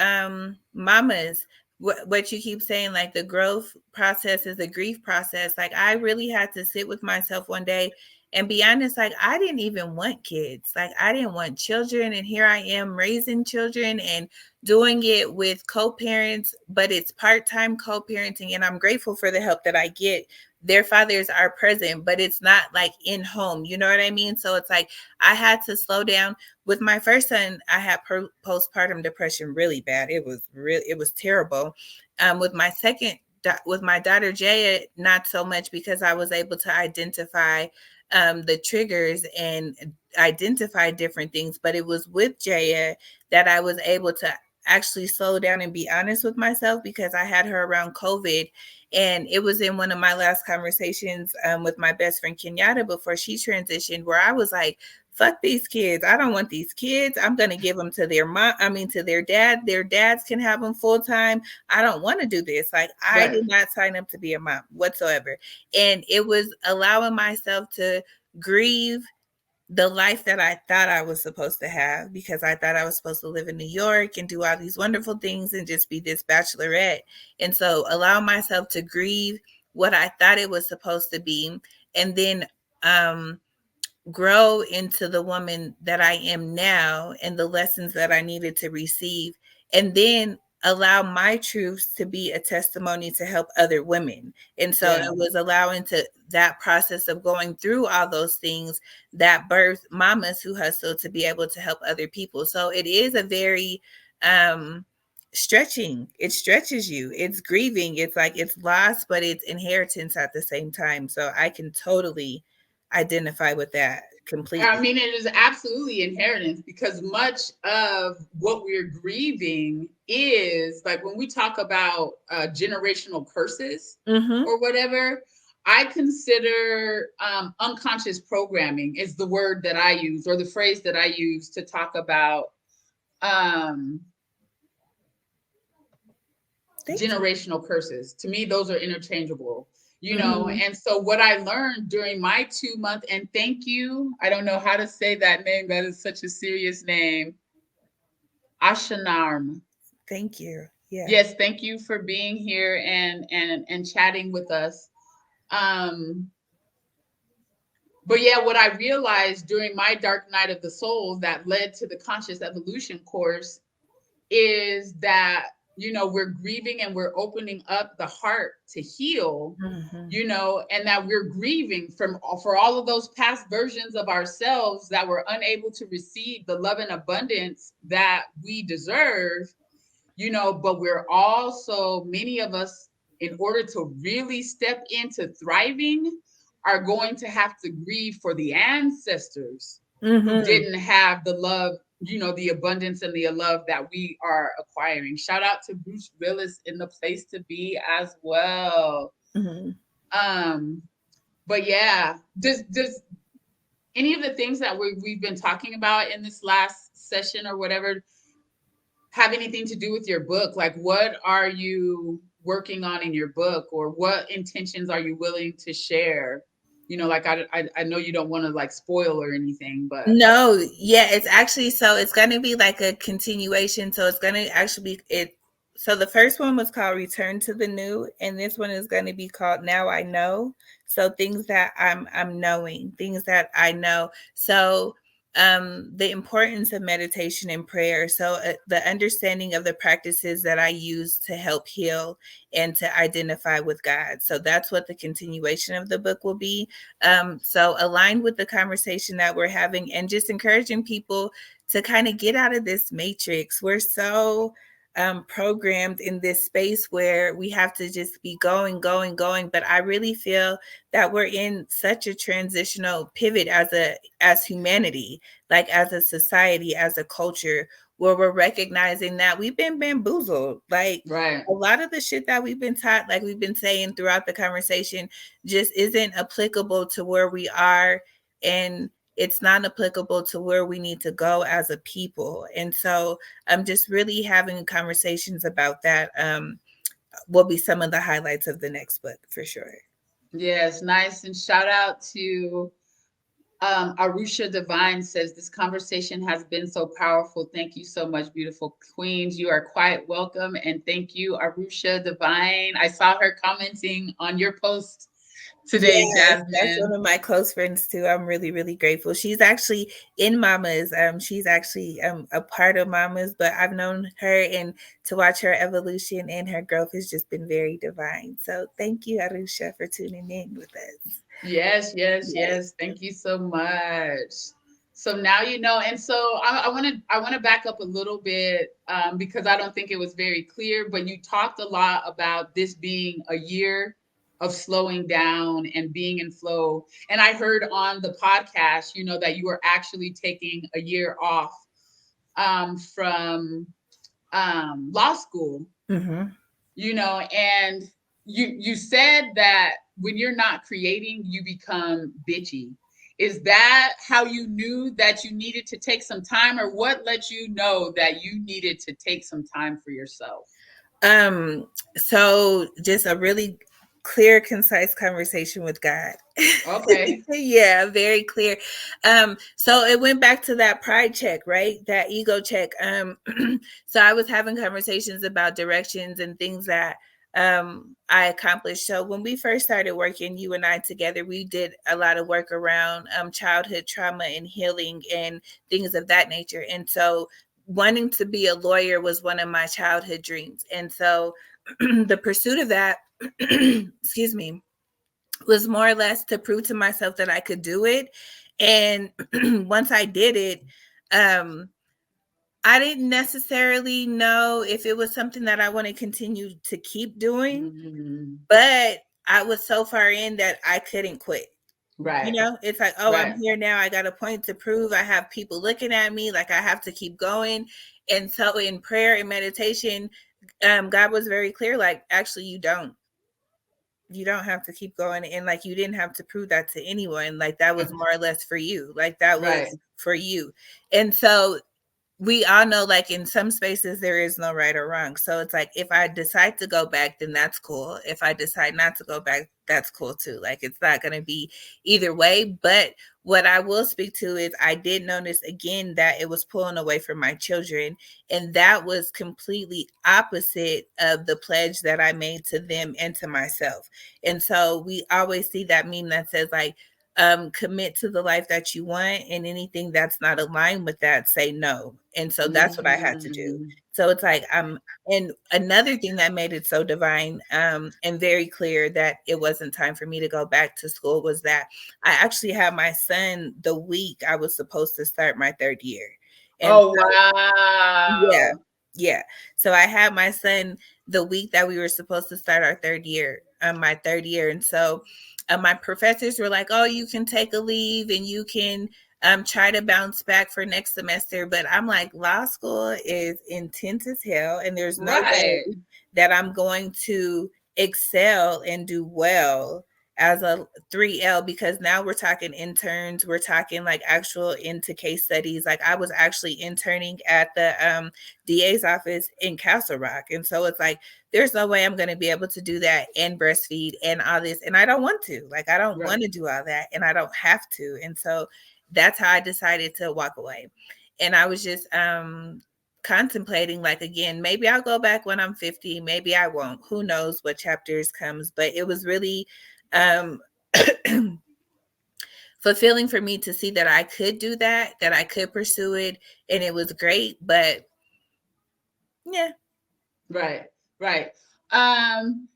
mamas. What you keep saying, like the growth process is a grief process. Like I really had to sit with myself one day and be honest, like I didn't even want kids. Like I didn't want children. And here I am raising children and doing it with co-parents, but it's part-time co-parenting. And I'm grateful for the help that I get. Their fathers are present, but it's not like in home. You know what I mean? So it's like I had to slow down. With my first son, I had postpartum depression really bad. It was terrible. With my second, with my daughter Jaya, not so much, because I was able to identify the triggers and identify different things. But it was with Jaya that I was able to actually slow down and be honest with myself, because I had her around COVID. And it was in one of my last conversations with my best friend Kenyatta before she transitioned, where I was like, fuck these kids. I don't want these kids. I'm going to give them to their mom. I mean, to their dad. Their dads can have them full time. I don't want to do this. Like, I Right. did not sign up to be a mom whatsoever. And it was allowing myself to grieve the life that I thought I was supposed to have, because I thought I was supposed to live in New York and do all these wonderful things and just be this bachelorette. And so allow myself to grieve what I thought it was supposed to be, and then grow into the woman that I am now and the lessons that I needed to receive, and then allow my truths to be a testimony to help other women. And so Yeah. it was allowing to that process of going through all those things that birth mamas who hustle to be able to help other people. So it is a very stretching. It stretches you. It's grieving. It's like it's loss, but it's inheritance at the same time. So I can totally identify with that I completely. mean, it is absolutely inheritance, because much of what we're grieving is like when we talk about generational curses Mm-hmm. or whatever. I consider unconscious programming is the word that I use, or the phrase that I use to talk about um, Thank you. generational curses. To me, those are interchangeable, Mm-hmm. and so what I learned during my 2 month, and thank you, I don't know how to say that name, that is such a serious name, Ashanarm. Thank you. Yeah. Yes, thank you for being here and chatting with us. Um, but yeah, what I realized during my dark night of the soul that led to the conscious evolution course is that, we're grieving and we're opening up the heart to heal, Mm-hmm. and that we're grieving for all of those past versions of ourselves that were unable to receive the love and abundance that we deserve, but we're also, many of us, in order to really step into thriving, are going to have to grieve for the ancestors who Mm-hmm. didn't have the love, the abundance and the love that we are acquiring. Shout out to Bruce Willis in the place to be as well. Mm-hmm. Um, but yeah, does any of the things that we've been talking about in this last session or whatever have anything to do with your book? Like, what are you working on in your book, or what intentions are you willing to share? Like, I know you don't want to like spoil or anything, but No, yeah, it's actually, so it's going to be like a continuation. So it's going to actually be it. So the first one was called Return to the New, and this one is going to be called Now I Know. So things that I'm knowing, things that I know. So the importance of meditation and prayer. So the understanding of the practices that I use to help heal and to identify with God. So that's what the continuation of the book will be. So aligned with the conversation that we're having, and just encouraging people to kind of get out of this matrix. We're so programmed in this space where we have to just be going, going, going. But I really feel that we're in such a transitional pivot as humanity, like as a society, as a culture, where we're recognizing that we've been bamboozled. Like right. a lot of the shit that we've been taught, like we've been saying throughout the conversation, just isn't applicable to where we are, and it's not applicable to where we need to go as a people. And so I'm just really having conversations about that. Will be some of the highlights of the next book for sure. Yes, nice. And shout out to Arusha Divine says, this conversation has been so powerful. Thank you so much, beautiful queens. You are quite welcome. And thank you, Arusha Divine. I saw her commenting on your post today, Yes, that's one Jasmine. of my close friends too. I'm really, really grateful. She's actually in Mamas. She's actually a part of Mamas, but I've known her, and to watch her evolution and her growth has just been very divine. So thank you, Arusha, for tuning in with us. Yes, yes, Yes. yes. Thank you so much. So now you know, and so I want to back up a little bit, because I don't think it was very clear. But you talked a lot about this being a year of slowing down and being in flow. And I heard on the podcast, that you were actually taking a year off from law school, Mm-hmm. and you said that when you're not creating, you become bitchy. Is that how you knew that you needed to take some time, or what let you know that you needed to take some time for yourself? Um, so just a really clear, concise conversation with God. Okay. Yeah, very clear. So it went back to that pride check, right? That ego check. So I was having conversations about directions and things that I accomplished. So when we first started working, you and I together, we did a lot of work around childhood trauma and healing and things of that nature. And so wanting to be a lawyer was one of my childhood dreams. And so the pursuit of that, excuse me, was more or less to prove to myself that I could do it. And once I did it, um, I didn't necessarily know if it was something that I want to continue to keep doing, Mm-hmm. but I was so far in that I couldn't quit. Right. It's like, oh, I'm Right. here now. I got a point to prove. I have people looking at me. Like, I have to keep going. And so in prayer and meditation, God was very clear, like, actually, you don't have to keep going, and like you didn't have to prove that to anyone. Like, that was more or less for you. Like, that Right. was for you. And so we all know, like, in some spaces there is no right or wrong. So it's like, if I decide to go back, then that's cool. If I decide not to go back, that's cool too. Like, it's not going to be either way. But what I will speak to is, I did notice again that it was pulling away from my children, and that was completely opposite of the pledge that I made to them and to myself. And so we always see that meme that says, like, commit to the life that you want, and anything that's not aligned with that, say no. And so that's what I had to do. Mm, So it's like, and another thing that made it so divine, and very clear that it wasn't time for me to go back to school, was that I actually had my son the week I was supposed to start my third year. And oh yeah. wow. Yeah. So I had my son the week that we were supposed to start our third year, my third year. And so my professors were like, oh, you can take a leave and you can try to bounce back for next semester. But I'm like, law school is intense as hell. And there's no way Right. that I'm going to excel and do well as a 3L, because now we're talking interns, we're talking like actual into case studies. Like, I was actually interning at the DA's office in Castle Rock. And so it's like, there's no way I'm going to be able to do that and breastfeed and all this. And I don't want to. Like, I don't Right. want to do all that, and I don't have to. And so that's how I decided to walk away. And I was just contemplating, like, again, maybe I'll go back when I'm 50, maybe I won't. Who knows what chapters comes, but it was really um fulfilling for me to see that I could do that, that I could pursue it, and it was great. But yeah, Right. Right. Um,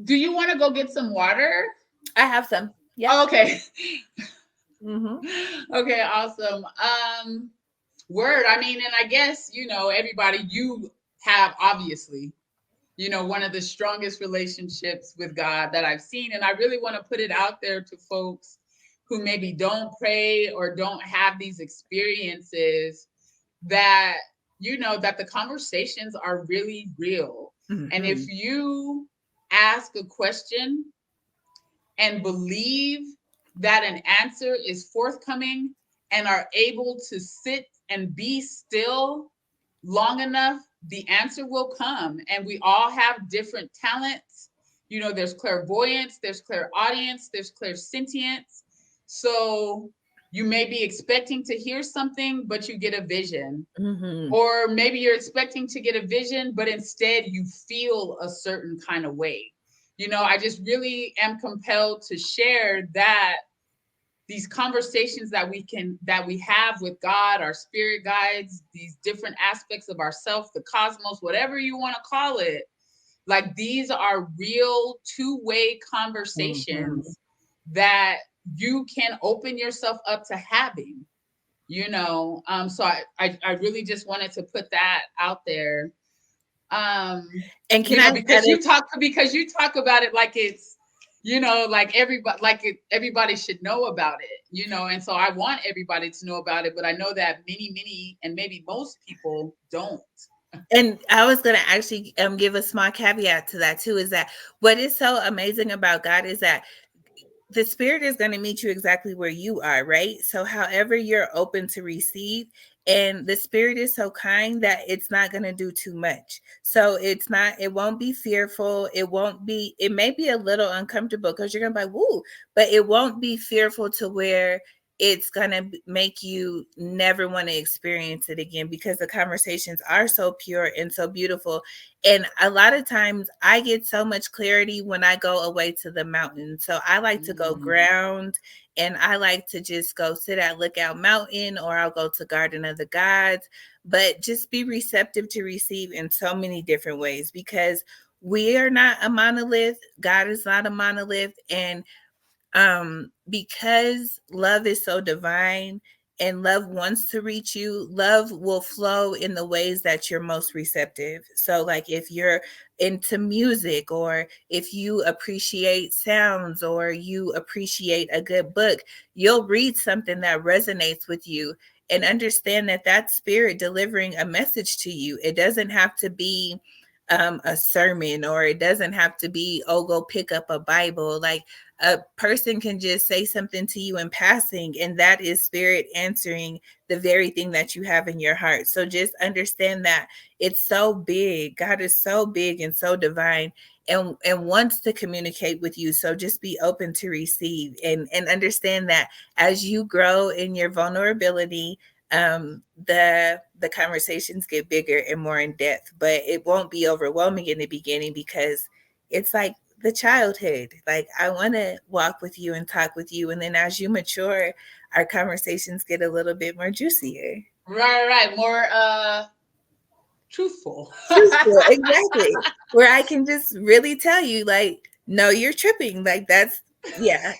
do you want to go get some water? I have some. Yeah. Oh, okay. Mm-hmm. Okay, awesome. Word. I mean, and I guess, everybody, you have obviously, one of the strongest relationships with God that I've seen. And I really want to put it out there to folks who maybe don't pray or don't have these experiences, that, that the conversations are really real. And if Mm-hmm. you ask a question and believe that an answer is forthcoming, and are able to sit and be still long enough, the answer will come. And we all have different talents. There's clairvoyance, there's clairaudience, there's clairsentience. So you may be expecting to hear something, but you get a vision. Mm-hmm. Or maybe you're expecting to get a vision, but instead you feel a certain kind of way. I just really am compelled to share that these conversations that we have with God, our spirit guides, these different aspects of ourself, the cosmos, whatever you want to call it, like, these are real two-way Mm-hmm. conversations that you can open yourself up to having. So I really just wanted to put that out there. And can I cut it? Because you talk about it like it's, like everybody should know about it, and so I want everybody to know about it, but I know that many and maybe most people don't. And I was going to actually give a small caveat to that too, is that what is so amazing about God is that the spirit is going to meet you exactly where you are, right? So however you're open to receive, and the spirit is so kind that it's not going to do too much. So it won't be fearful. It may be a little uncomfortable because you're going to be like, woo, but it won't be fearful to where it's going to make you never want to experience it again, because the conversations are so pure and so beautiful. And a lot of times I get so much clarity when I go away to the mountain. So I like to go Mm, ground, and I like to just go sit at Lookout Mountain, or I'll go to Garden of the Gods, but just be receptive to receive in so many different ways, because we are not a monolith. God is not a monolith. And because love is so divine, and love wants to reach you, love will flow in the ways that you're most receptive. So like, if you're into music, or if you appreciate sounds, or you appreciate a good book, you'll read something that resonates with you, and understand that that's spirit delivering a message to you. It doesn't have to be a sermon, or it doesn't have to be, oh, go pick up a Bible. Like, a person can just say something to you in passing, and that is spirit answering the very thing that you have in your heart. So just understand that it's so big. God is so big and so divine, and wants to communicate with you. So just be open to receive, and understand that as you grow in your vulnerability, the conversations get bigger and more in depth, but it won't be overwhelming in the beginning, because it's like the childhood. Like, I want to walk with you and talk with you, and then as you mature, our conversations get a little bit more juicier. Right. More truthful. Truthful, exactly. Where I can just really tell you, like, no, you're tripping. Like, that's, yeah.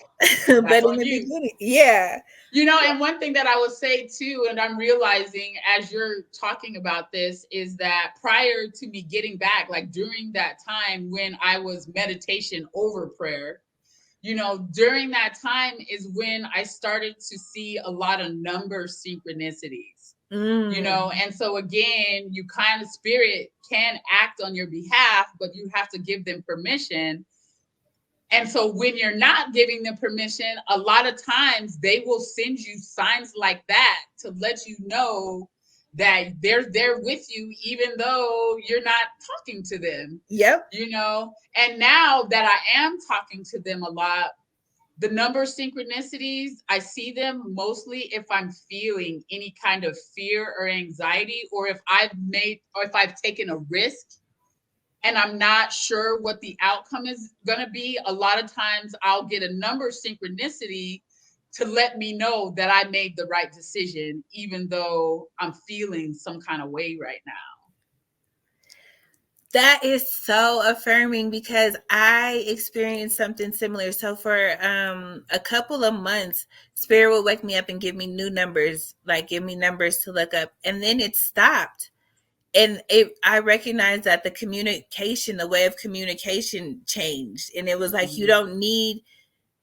But That's in on the you. beginning, yeah. And one thing that I would say too, and I'm realizing as you're talking about this, is that prior to me getting back, like during that time when I was meditation over prayer, during that time is when I started to see a lot of number synchronicities. Mm. And so again, you kind of spirit can act on your behalf, but you have to give them permission. And so when you're not giving them permission, a lot of times they will send you signs like that to let you know that they're there with you, even though you're not talking to them, Yep. And now that I am talking to them a lot, the number synchronicities, I see them mostly if I'm feeling any kind of fear or anxiety, or if I've taken a risk and I'm not sure what the outcome is going to be. A lot of times I'll get a number synchronicity to let me know that I made the right decision, even though I'm feeling some kind of way right now. That is so affirming, because I experienced something similar. So for a couple of months, Spirit would wake me up and give me new numbers, like give me numbers to look up, and then it stopped. And I recognized that the way of communication changed, and it was like, Mm-hmm.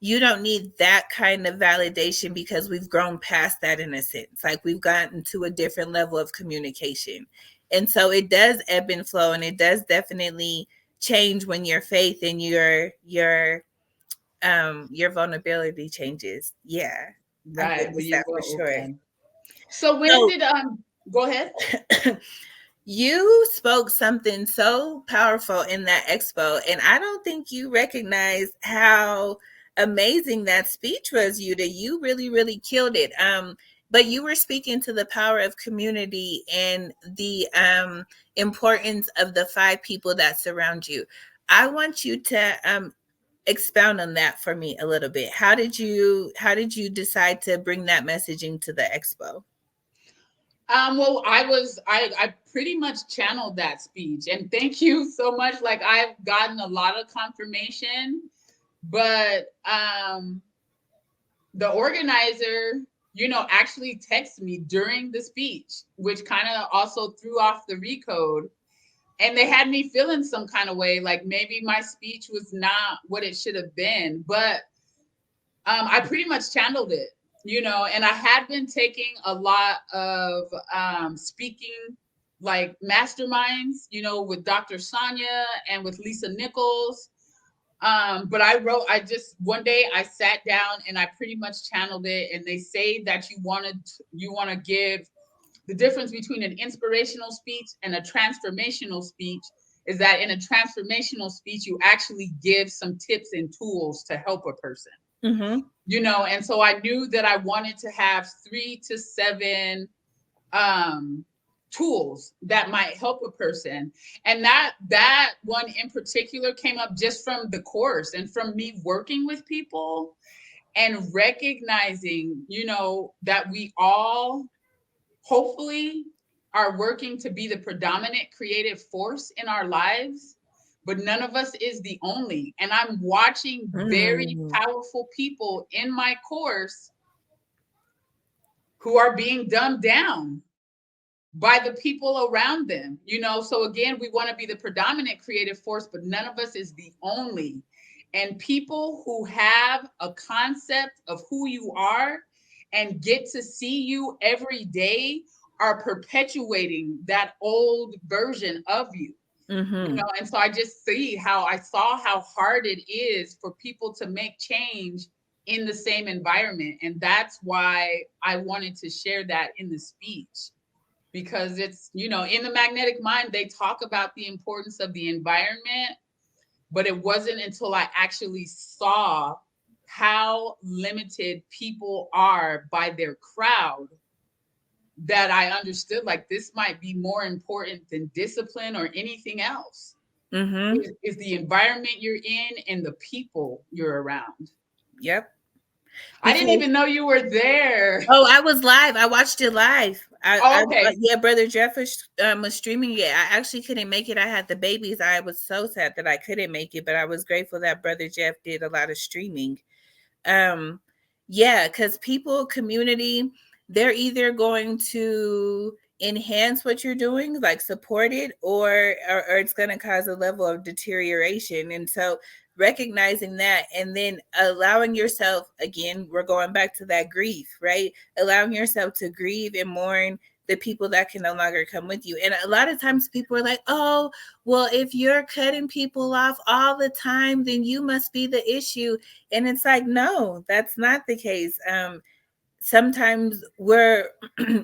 you don't need that kind of validation, because we've grown past that, in a sense. Like, we've gotten to a different level of communication. And so it does ebb and flow, and it does definitely change when your faith and your vulnerability changes. Yeah. I've Right. Well, witnessed you that for will sure. open. So when So did go ahead? you spoke something so powerful in that expo, and I don't think you recognize how amazing that speech was. You really, really killed it. But you were speaking to the power of community and the importance of the 5 people that surround you. I want you to expound on that for me a little bit. How did you decide to bring that messaging to the expo? Well, I pretty much channeled that speech, and thank you so much. Like, I've gotten a lot of confirmation, but the organizer, actually texted me during the speech, which kind of also threw off the recode. And they had me feeling some kind of way, like maybe my speech was not what it should have been. But I pretty much channeled it, and I had been taking a lot of speaking like masterminds, with Dr. Sonia and with Lisa Nichols. But I just, one day I sat down and I pretty much channeled it. And they say that you want to give the difference between an inspirational speech and a transformational speech is that in a transformational speech, you actually give some tips and tools to help a person. Mm-hmm. And so I knew that I wanted to have 3 to 7 tools that might help a person. And that one in particular came up just from the course and from me working with people and recognizing, that we all hopefully are working to be the predominant creative force in our lives, but none of us is the only. And I'm watching very Mm. powerful people in my course who are being dumbed down by the people around them. So again, we want to be the predominant creative force, but none of us is the only. And people who have a concept of who you are and get to see you every day are perpetuating that old version of you. Mm-hmm. And so I just saw how hard it is for people to make change in the same environment. And that's why I wanted to share that in the speech, because it's, in the magnetic mind, they talk about the importance of the environment, but it wasn't until I actually saw how limited people are by their crowd that I understood, like, this might be more important than discipline or anything else. Mm-hmm. Is the environment you're in and the people you're around. Yep. I didn't Because even know you were there. oh, I was live. I watched it live. Oh, okay. Yeah, brother Jeff was streaming it. I actually couldn't make it. I had the babies. I was so sad that I couldn't make it, but I was grateful that brother Jeff did a lot of streaming. Um, yeah, because people, community, they're either going to enhance what you're doing, like support it, or it's going to cause a level of deterioration. And so recognizing that, and then allowing yourself, again, we're going back to that grief, right? Allowing yourself to grieve and mourn the people that can no longer come with you. And a lot of times people are like, oh, well, if you're cutting people off all the time, then you must be the issue. And it's like, no, that's not the case. Sometimes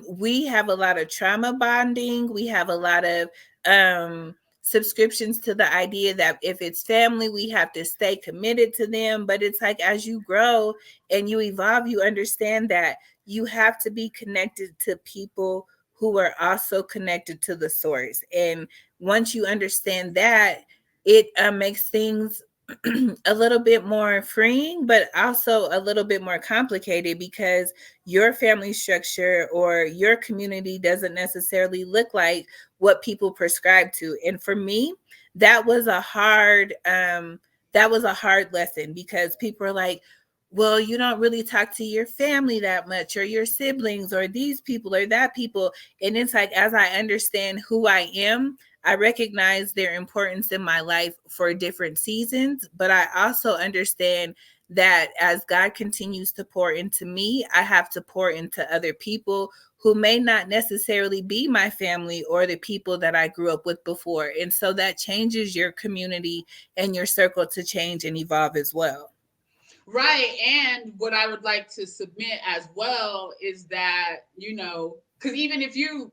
we have a lot of trauma bonding. We have a lot of subscriptions to the idea that if it's family, we have to stay committed to them. But it's like, as you grow and you evolve, you understand that you have to be connected to people who are also connected to the source. And once you understand that, it makes things a little bit more freeing, but also a little bit more complicated, because your family structure or your community doesn't necessarily look like what people prescribe to. And for me, that was a hard lesson, because people are like, well, you don't really talk to your family that much, or your siblings, or these people or that people. And it's like, as I understand who I am, I recognize their importance in my life for different seasons, but I also understand that as God continues to pour into me, I have to pour into other people who may not necessarily be my family or the people that I grew up with before. And so that changes your community and your circle to change and evolve as well. Right. And what I would like to submit as well is that, because even if you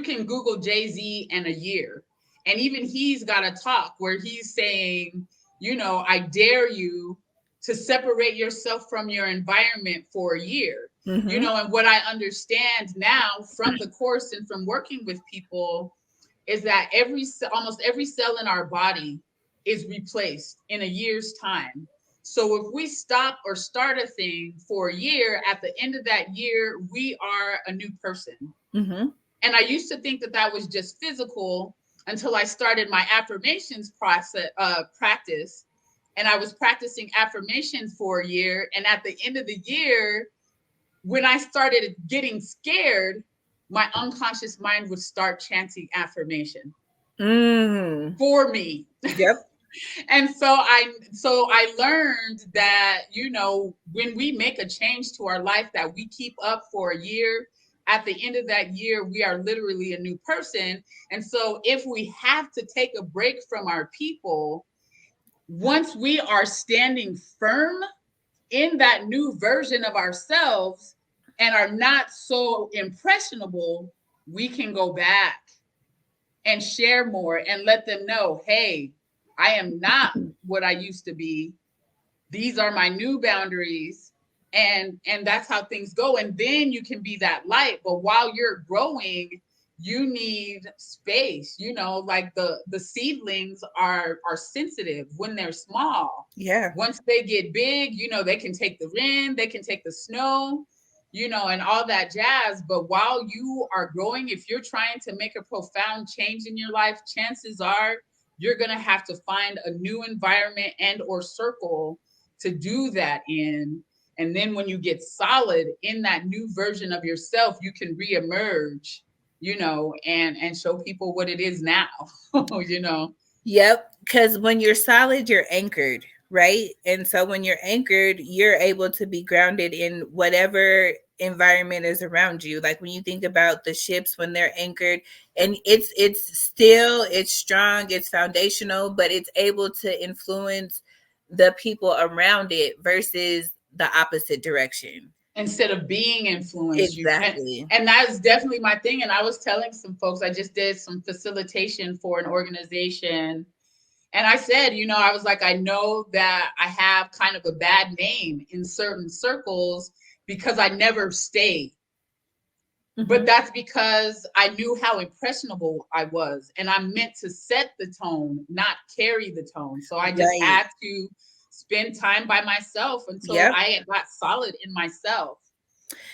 can Google Jay-Z and a year, and even he's got a talk where he's saying, I dare you to separate yourself from your environment for a year. Mm-hmm. And what I understand now from the course and from working with people is that almost every cell in our body is replaced in a year's time. So if we stop or start a thing for a year, at the end of that year, we are a new person. Mm-hmm. And I used to think that that was just physical until I started my affirmations practice. And I was practicing affirmations for a year. And at the end of the year, when I started getting scared, my unconscious mind would start chanting affirmation for me. Yep. And so I learned that, when we make a change to our life that we keep up for a year, at the end of that year, we are literally a new person. And so if we have to take a break from our people, once we are standing firm in that new version of ourselves and are not so impressionable, we can go back and share more and let them know, hey, I am not what I used to be. These are my new boundaries. And that's how things go. And then you can be that light. But while you're growing, you need space. Like the seedlings are sensitive when they're small. Yeah. Once they get big, they can take the wind, they can take the snow, and all that jazz. But while you are growing, if you're trying to make a profound change in your life, chances are you're going to have to find a new environment and or circle to do that in. And then when you get solid in that new version of yourself, you can reemerge, and show people what it is now, Yep. Because when you're solid, you're anchored, right? And so when you're anchored, you're able to be grounded in whatever environment is around you. Like when you think about the ships when they're anchored, and it's still, it's strong, it's foundational, but it's able to influence the people around it versus the opposite direction. Instead of being influenced, you Exactly. and that's definitely my thing. And I was telling some folks, I just did some facilitation for an organization, and I said, I was like, I know that I have kind of a bad name in certain circles because I never stayed. But that's because I knew how impressionable I was, and I'm meant to set the tone, not carry the tone. So I just Right. had to spend time by myself until Yep. I got solid in myself.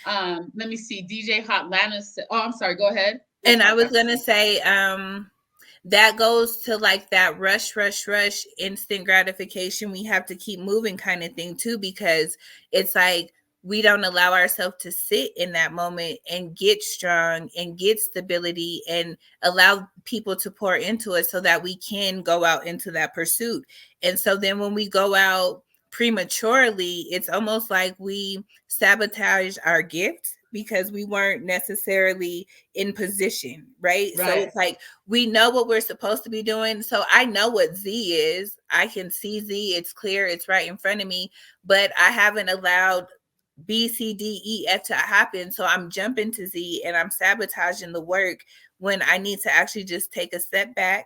Let me see. DJ Hot Lana said, "Oh, I'm sorry. Go ahead. We'll And I talk was after gonna you." say, that goes to like that rush, instant gratification. We have to keep moving kind of thing too, because it's like we don't allow ourselves to sit in that moment and get strong and get stability and allow people to pour into us so that we can go out into that pursuit. And so then when we go out prematurely, it's almost like we sabotage our gift because we weren't necessarily in position, right? So Right. it's like we know what we're supposed to be doing. So I know what Z is. I can see Z. It's clear. It's right in front of me. But I haven't allowed B, C, D, E, F to happen. So I'm jumping to Z and I'm sabotaging the work when I need to actually just take a step back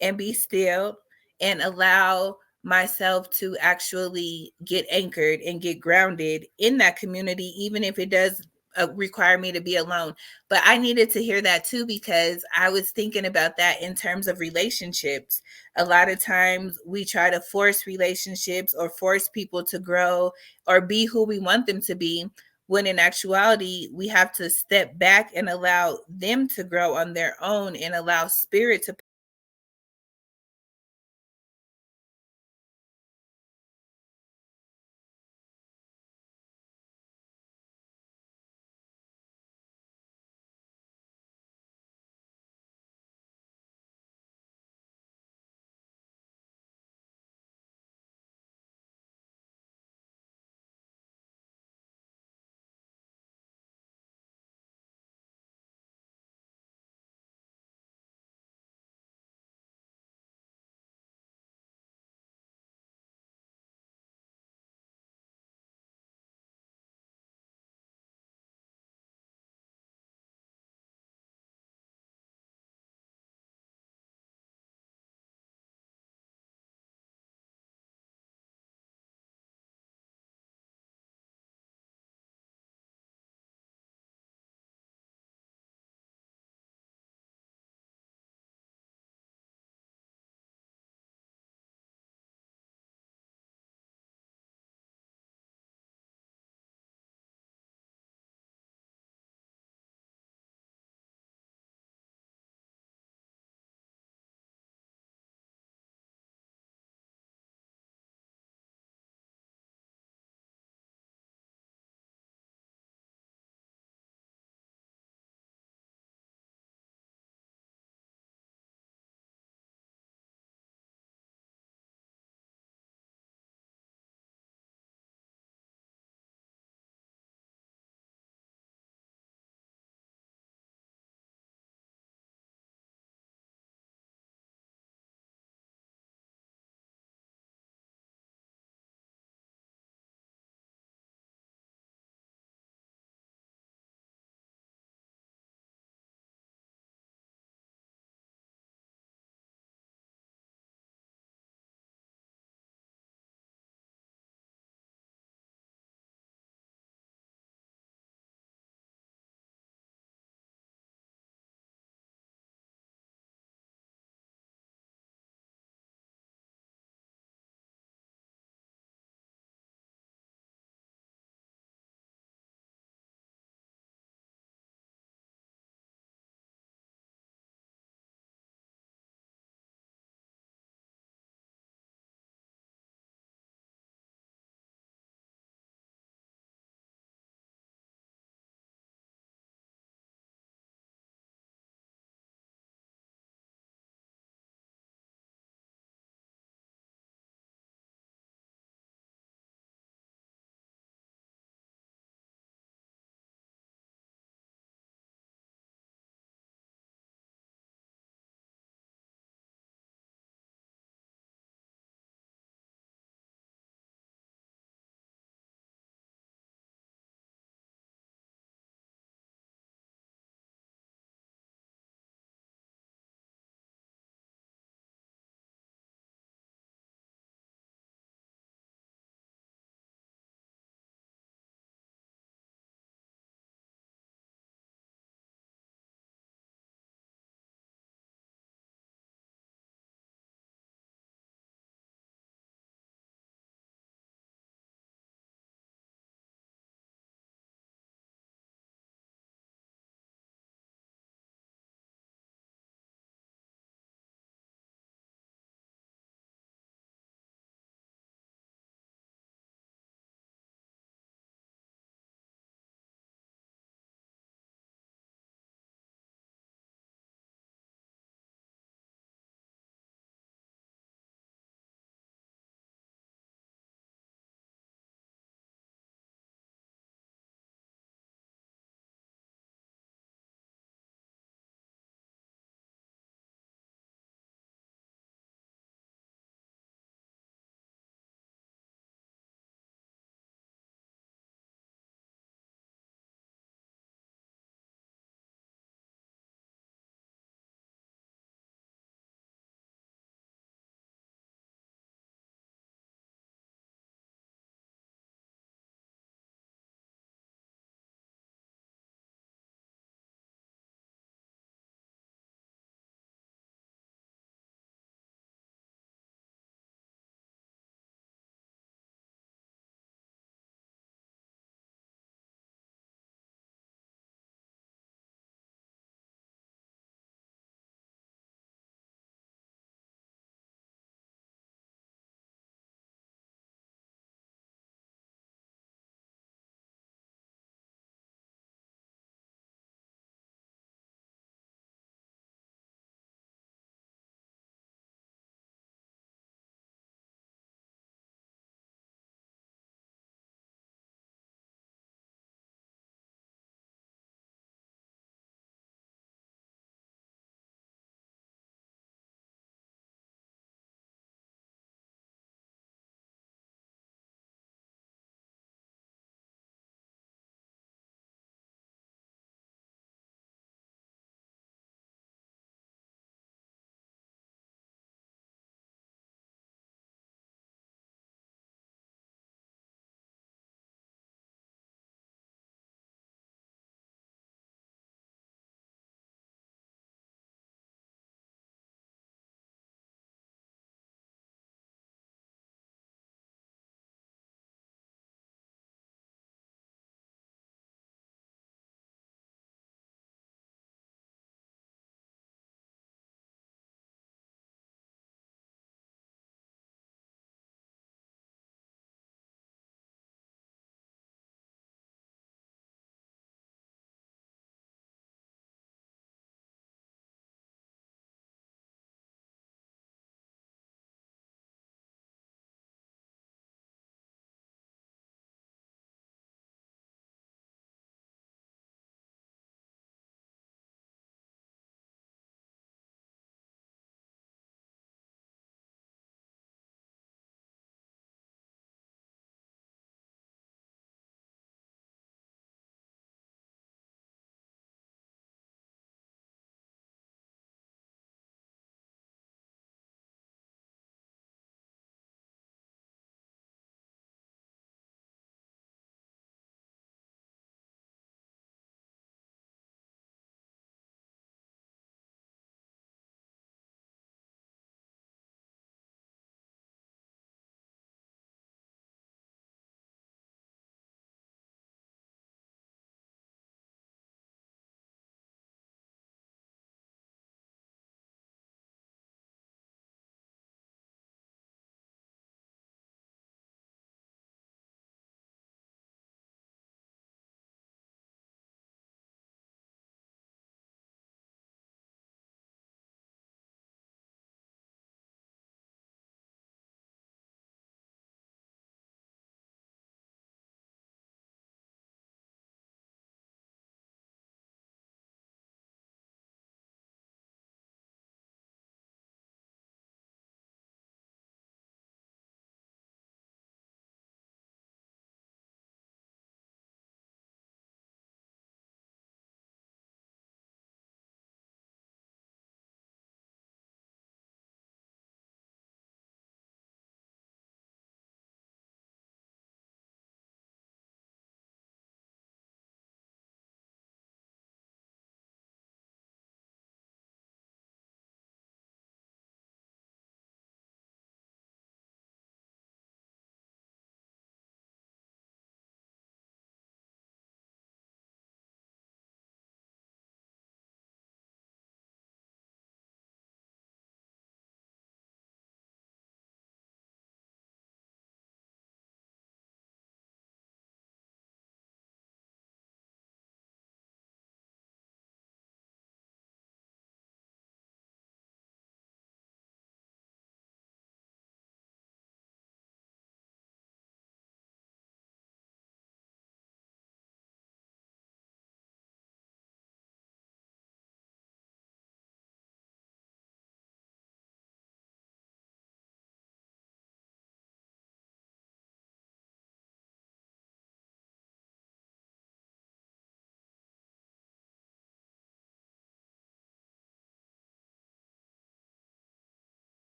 and be still and allow myself to actually get anchored and get grounded in that community, even if it does require me to be alone. But I needed to hear that too, because I was thinking about that in terms of relationships. A lot of times we try to force relationships or force people to grow or be who we want them to be, when in actuality, we have to step back and allow them to grow on their own and allow spirit to